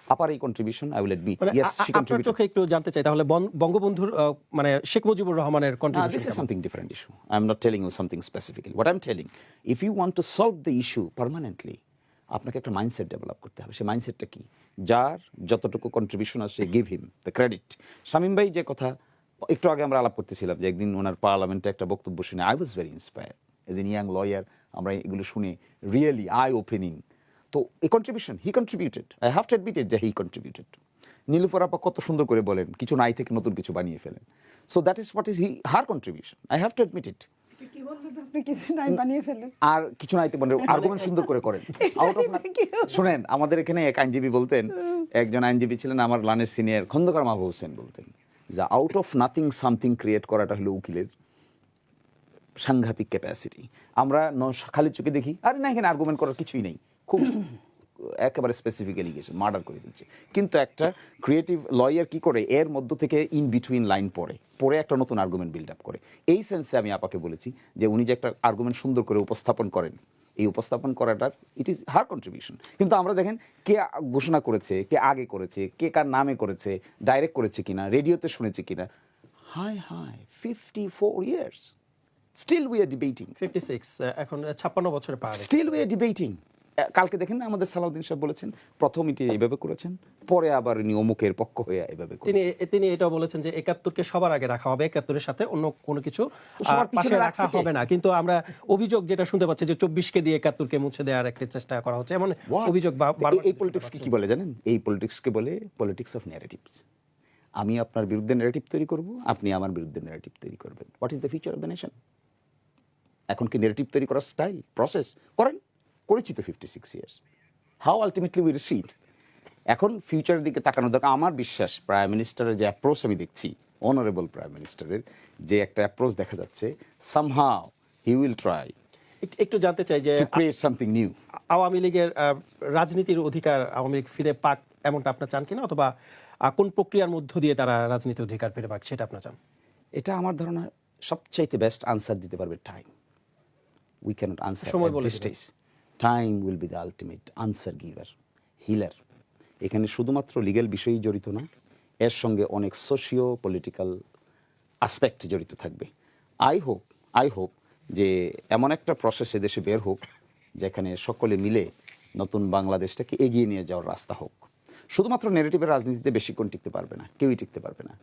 আপার এই কন্ট্রিবিউশন আই উইল এডমিট, মানে ইয়েস শি আপনার কন্ট্রিবিউটেড। চোখে একটু জানতে চাই তাহলে বঙ্গবন্ধুর মানে শেখ মুজিবুর রহমানের This contribution. is something different issue. I'm not telling you something specifically. What I'm telling, if you want to solve the issue permanently, আপনাকে একটা মাইন্ডসেট ডেভেলপ করতে হবে। সেই মাইন্ডসেটটা কি? যার যতটুকু কন্ট্রিবিউশন আসে give him the credit. Shamim ভাই যে কথা একটু আগে আমরা আলাপ করতেছিলাম, যে একদিন ওনার পার্লামেন্টে একটা বক্তব্য শুনে I was very inspired as an young lawyer. আমরা এগুলো শুনে রিয়েলি আই ওপেনিং। তো এই contribution he contributed, I have to admit it যে হি কন্ট্রিবিউটেড। নীলুফার আপা কত সুন্দর করে বলেন, কিছু নাই থেকে নতুন কিছু বানিয়ে ফেলেন। So that is what is her contribution, I have to admit it. কি বললেন আপনি? কিছু নাই বানিয়ে ফেলে আর কিছু নাইতে মানে আর্গুমেন্ট সুন্দর করে করেন। আউট অফ শুনেন, আমাদের এখানে এক আইনজীবী বলতেন, একজন আইনজীবী ছিলেন আমার লানের সিনিয়র খন্দকার মাহবুব হোসেন, বলতেন যে out of nothing something create করাটা হলো উকিলের সাংঘাতিক ক্যাপাসিটি। আমরা খালি চোখে দেখি, আরে না এখানে আর্গুমেন্ট করার কিছুই নেই, খুব একেবারে স্পেসিফিক এলিগেশন, মার্ডার করে দিচ্ছে। কিন্তু একটা ক্রিয়েটিভ লয়ার কি করে, এর মধ্য থেকে ইন বিটুইন লাইন পরে একটা নতুন আর্গুমেন্ট বিল্ড আপ করে। এই সেন্সে আমি আপাকে বলেছি যে উনি যে একটা আর্গুমেন্ট সুন্দর করে উপস্থাপন করেন, এই উপস্থাপন করাটার ইট ইজ হার কন্ট্রিবিউশন। কিন্তু আমরা দেখেন কে ঘোষণা করেছে, কে আগে করেছে, কে কার নামে করেছে, ডাইরেক্ট করেছে কিনা, রেডিওতে শুনেছে কিনা। Hi 54 years still we are debating, 56 এখন 56 বছরে পার। still we are debating. কালকে দেখেন না আমাদের সালাউদ্দিন সাহেব বলেছেন, প্রথম এটি এইভাবে করেছেন, পরে আবার উনি অমুকের পক্ষ হয়ে এইভাবে করেছেন। তিনি এটাও বলেছেন যে 71-কে সবার আগে রাখা হবে, 71-এর সাথে অন্য কোনো কিছু সবার পিছনে পাশে রাখা রাখছে কে? হবে না। কিন্তু আমরা অভিযোগ যেটা শুনতে পাচ্ছি যে 24-কে দিয়ে 71-কে মুছে দেওয়ার একটা চেষ্টা করা হচ্ছে, এমন What? অভিযোগ এই পলিটিক্সকে কি বলে জানেন? এই পলিটিক্সকে বলে পলিটিক্স অফ ন্যারেটিভস। আমি আপনার বিরুদ্ধে ন্যারেটিভ তৈরি করব, আপনি আমার বিরুদ্ধে ন্যারেটিভ তৈরি করবেন। What is the future of the nation? এখন কি ন্যারেটিভ তৈরি করার স্টাইল প্রসেস করেছি তো 56 years, how ultimately we received. এখন ফিউচারের দিকে তাকানো দরকার। আমার বিশ্বাস প্রাইম মিনিস্টারের যে অ্যাপ্রোচ আমি দেখছি, অনারেবল প্রাইম মিনিস্টারের যে একটা অ্যাপ্রোচ দেখা যাচ্ছে, সামহাও হি উইল ট্রাই একটু জানতে চাই যে to create something new. Awami লীগের রাজনীতির অধিকার আওয়ামী লীগ ফিরে পাক এমনটা আপনার চান কিনা, অথবা কোন প্রক্রিয়ার মধ্য দিয়ে তারা রাজনীতির অধিকার ফিরে পাক সেটা আপনার চান? এটা আমার ধারণা সবচাইতে বেস্ট আনসার দিতে পারবে টাইম। উই ক্যানট আনসার সময় বলে this stage. Time will be the ultimate answer giver, healer. এখানে শুধুমাত্র লিগ্যাল বিষয়ই জড়িত না, এর সঙ্গে অনেক সোশিও পলিটিক্যাল আসপেক্ট জড়িত থাকবে। আই হোপ যে এমন একটা প্রসেস এদেশে বের হোক যেখানে সকলে মিলে নতুন বাংলাদেশটাকে এগিয়ে নিয়ে যাওয়ার রাস্তা হোক। শুধুমাত্র নেগেটিভের রাজনীতিতে বেশিক্ষণ টিকতে পারবে না, কেউই টিকতে পারবে না।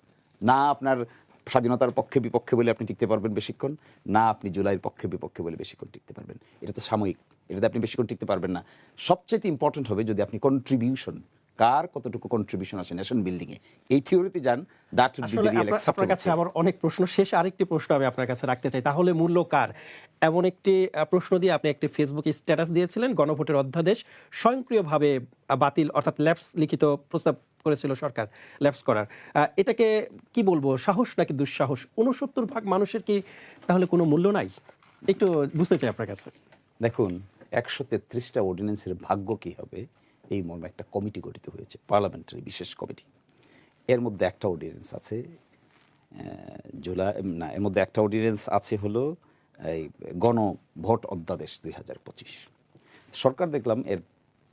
না আপনার স্বাধীনতার পক্ষে বিপক্ষে বলে আপনি টিকতে পারবেন বেশিক্ষণ, না আপনি জুলাইয়ের পক্ষে বিপক্ষে বলে বেশিক্ষণ টিকতে পারবেন। এটা তো সাময়িক, এটাতে আপনি বেশিক্ষণ টিকতে পারবেন না। সবচেয়ে ইম্পর্টেন্ট হবে যদি আপনি কন্ট্রিবিউশন, কার কতটুকু কন্ট্রিবিউশন আছে নেশন বিল্ডিং এ, এই থিওরিতে যান, that will be the real আসলে আপনার কাছে আমার অনেক প্রশ্ন, শেষ আরেকটি প্রশ্ন আমি আপনার কাছে রাখতে চাই, তাহলে মূল্য কার? এমন একটি প্রশ্ন দিয়ে আপনি একটি ফেসবুকে স্ট্যাটাস দিয়েছিলেন, গণভোটের অধ্যাদেশ স্বয়ংক্রিয়ভাবে বাতিল অর্থাৎ ল্যাপস লিখিত প্রস্তাব করেছিল সরকার ল্যাপস করার। এটাকে কি বলবো, সাহস নাকি দুঃসাহস? 69% মানুষের কি তাহলে কোনো মূল্য নাই? একটু বুঝতে চাই আপনার কাছে। দেখুন, 133টা অর্ডিন্যান্সের ভাগ্য কী হবে এই মর্মে একটা কমিটি গঠিত হয়েছে, পার্লামেন্টারি বিশেষ কমিটি। এর মধ্যে একটা অর্ডিন্যান্স আছে এর মধ্যে একটা অর্ডিন্যান্স আছে হলো এই গণভোট অধ্যাদেশ 2025। সরকার দেখলাম এর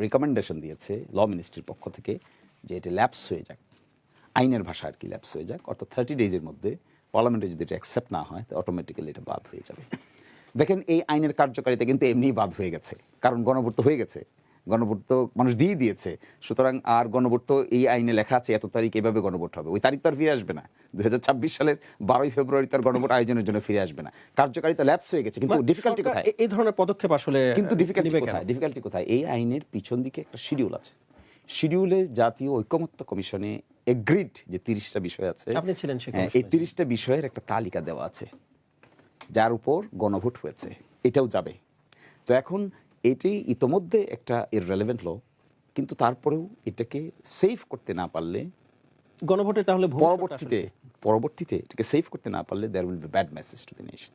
রিকমেন্ডেশন দিয়েছে ল মিনিস্ট্রির পক্ষ থেকে যে এটা ল্যাপস হয়ে যাক, আইনের ভাষা আর কি ল্যাপস হয়ে যাক, অর্থাৎ 30 ডেজের মধ্যে পার্লামেন্টে যদি এটা অ্যাকসেপ্ট না হয় তো অটোমেটিক্যালি এটা বাদ হয়ে যাবে। দেখেন, এই আইনের কার্যকারিতা কিন্তু এমনিই বাদ হয়ে গেছে, কারণ গণভোট তো হয়ে গেছে, গণভোট তো মানুষ দিয়ে দিয়েছে। সুতরাং আর গণভোট তো এই আইনে লেখা আছে এত তারিখ এভাবে গণভোট হবে, ওই তারিখ তো আর ফিরে আসবে না। 2026 সালের 12ই ফেব্রুয়ারি তার গণভোট আয়োজনের জন্য ফিরে আসবে না, কার্যকারিতা ল্যাপস হয়ে গেছে। কিন্তু ডিফিকাল্টি কোথায়? এই ধরনের পদক্ষেপ আসলে কিন্তু ডিফিকাল্টি কোথায়? এই আইনের পিছন দিকে একটা শিডিউল আছে। শিডিউলে জাতীয় ঐকমত্য কমিশনে এগ্রিড যে 30টা বিষয় আছে, আপনি ছিলেন সেখানে, এই 30টা বিষয়ের একটা তালিকা দেওয়া আছে যার উপর গণভোট হয়েছে, এটাও যাবে। তো এখন এটি ইতোমধ্যে একটা ইররেলেভেন্ট ল, কিন্তু তারপরেও এটাকে সেভ করতে না পারলে গণভোটের তাহলে পরবর্তীতে এটাকে সেভ করতে না পারলে there will be bad message to the nation.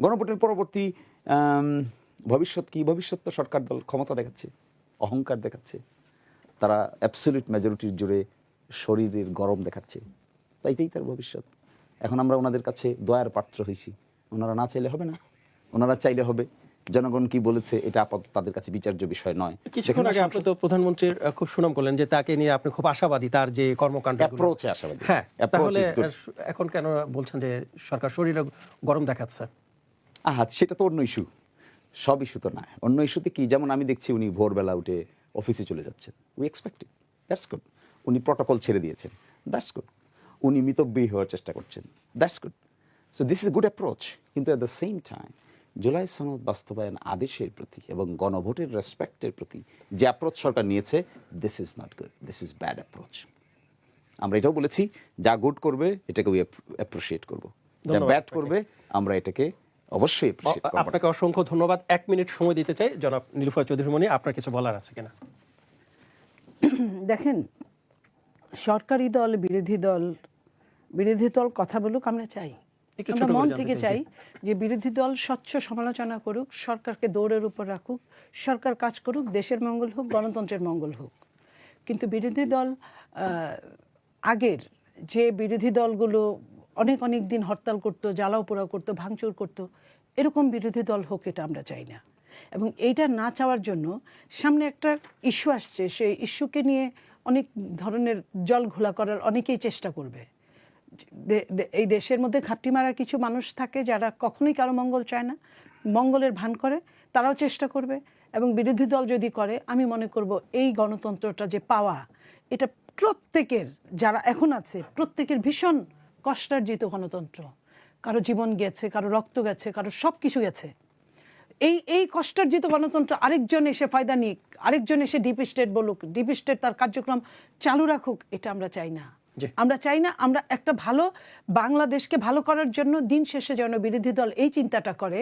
গণভোটের পরবর্তী ভবিষ্যৎ কি? ভবিষ্যৎ তো সরকার দল ক্ষমতা দেখাচ্ছে, অহংকার দেখাচ্ছে, তারা অ্যাবসলিউট মেজরিটির জুড়ে শরীরের গরম দেখাচ্ছে, তাই এটাই তার ভবিষ্যৎ। এখন আমরা ওনাদের কাছে দয়ার পাত্র হয়েছি, ওনারা না চাইলে হবে না, ওনারা চাইলে হবে। জনগণ কি বলেছে এটা আপাতত তাদের কাছে বিচার্য বিষয় নয়। কিছুক্ষণ আগে আপনি তো প্রধানমন্ত্রীর খুব সুনাম করলেন যে তাকে নিয়ে আপনি খুব আশাবাদী, তার যে কর্মকাণ্ড, অ্যাপ্রোচে আশাবাদী। হ্যাঁ, তাহলে এখন কেন বলছেন যে সরকার শরীরে গরম দেখাচ্ছে? সেটা তো অন্য ইস্যু, সব ইস্যু তো না। অন্য ইস্যুতে কি, যেমন আমি দেখছি উনি ভোরবেলা উঠে অফিসে চলে যাচ্ছেন, উই এক্সপেক্টেড, দ্যাটস গুড। উনি প্রটোকল ছেড়ে দিয়েছেন, দ্যাটস গুড। উনি মিতব্যয়ী হওয়ার চেষ্টা করছেন, that's good. So this is good approach. কিন্তু at the same time July সনদ বাস্তবায়ন আদেশের প্রতি এবং গণভোটের রেসপেক্টের প্রতি যে অ্যাপ্রোচ সরকার নিয়েছে, this is not good, this is bad approach. আমরা এটাও বলেছি, যা গুড করবে এটাকে উই অ্যাপ্রিশিয়েট করবো, যা ব্যাড করবে আমরা এটাকে অবশ্যই অ্যাপ্রিশিয়েট করব। আপনাকে অসংখ্য ধন্যবাদ। 1 মিনিট সময় দিতে চাই জনাব নীলুফা চৌধুরী মনি, আপনার কিছু বলার আছে কিনা? দেখেন, সরকারি দল বিরোধী দল কথা বলুক, আমরা চাই, আমরা মন থেকে চাই যে বিরোধী দল স্বচ্ছ সমালোচনা করুক, সরকারকে দৌড়ের উপর রাখুক, সরকার কাজ করুক, দেশের মঙ্গল হোক, গণতন্ত্রের মঙ্গল হোক। কিন্তু বিরোধী দল আগের যে বিরোধী দলগুলো অনেক দিন হরতাল করতো, জ্বালাও পোড়াও করতো, ভাঙচুর করতো, এরকম বিরোধী দল হোক, এটা আমরা চাই না। এবং এইটা না চাওয়ার জন্য সামনে একটা ইস্যু আসছে, সেই ইস্যুকে নিয়ে অনেক ধরনের জল ঘোলা করার অনেকেই চেষ্টা করবে। এই দেশের মধ্যে ঘাপটি মারা কিছু মানুষ থাকে যারা কখনোই কারো মঙ্গল চায় না, মঙ্গলের ভান করে, তারাও চেষ্টা করবে। এবং বিরোধী দল যদি করে, আমি মনে করব এই গণতন্ত্রটা যে পাওয়া, এটা প্রত্যেকের, যারা এখন আছে প্রত্যেকের ভীষণ কষ্টার্জিত গণতন্ত্র। কারো জীবন গেছে, কারো রক্ত গেছে, কারো সব কিছু গেছে। এই কষ্টার্জিত গণতন্ত্র আরেকজন এসে ফায়দা নিক, আরেকজন এসে ডিপ স্টেট বলুক, ডিপ স্টেট তার কার্যক্রম চালু রাখুক, এটা আমরা চাই না। আমরা চাই না। আমরা একটা ভালো বাংলাদেশকে ভালো করার জন্য দিন শেষে যেন বিরোধী দল এই চিন্তাটা করে,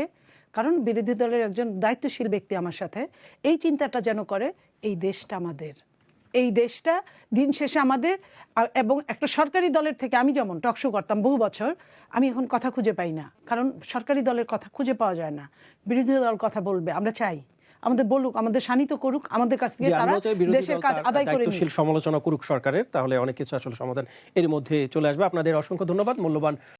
কারণ বিরোধী দলের একজন দায়িত্বশীল ব্যক্তি আমার সাথে এই চিন্তাটা যেন করে, এই দেশটা আমাদের, এই দেশটা দিন শেষে আমাদের এবং একটা সরকারি দলের থেকে আমি যেমন টকশো করতাম বহু বছর, আমি এখন কথা খুঁজে পাই না, কারণ সরকারি দলের কথা খুঁজে পাওয়া যায় না। বিরোধী দল কথা বলবে, আমরা চাই আমাদের বলুক, আমাদের শানিত করুক, আমাদের কাছ থেকে যে তারা আমরাও চাই বিরোধী দেশের দল কাজ তার আদায় করে নিক। দায়িত্বশীল সমালোচনা করুক সরকারের, তাহলে অনেক কিছু আসলে সমাধান এর মধ্যে চলে আসবে। আপনাদের অসংখ্য ধন্যবাদ, মূল্যবান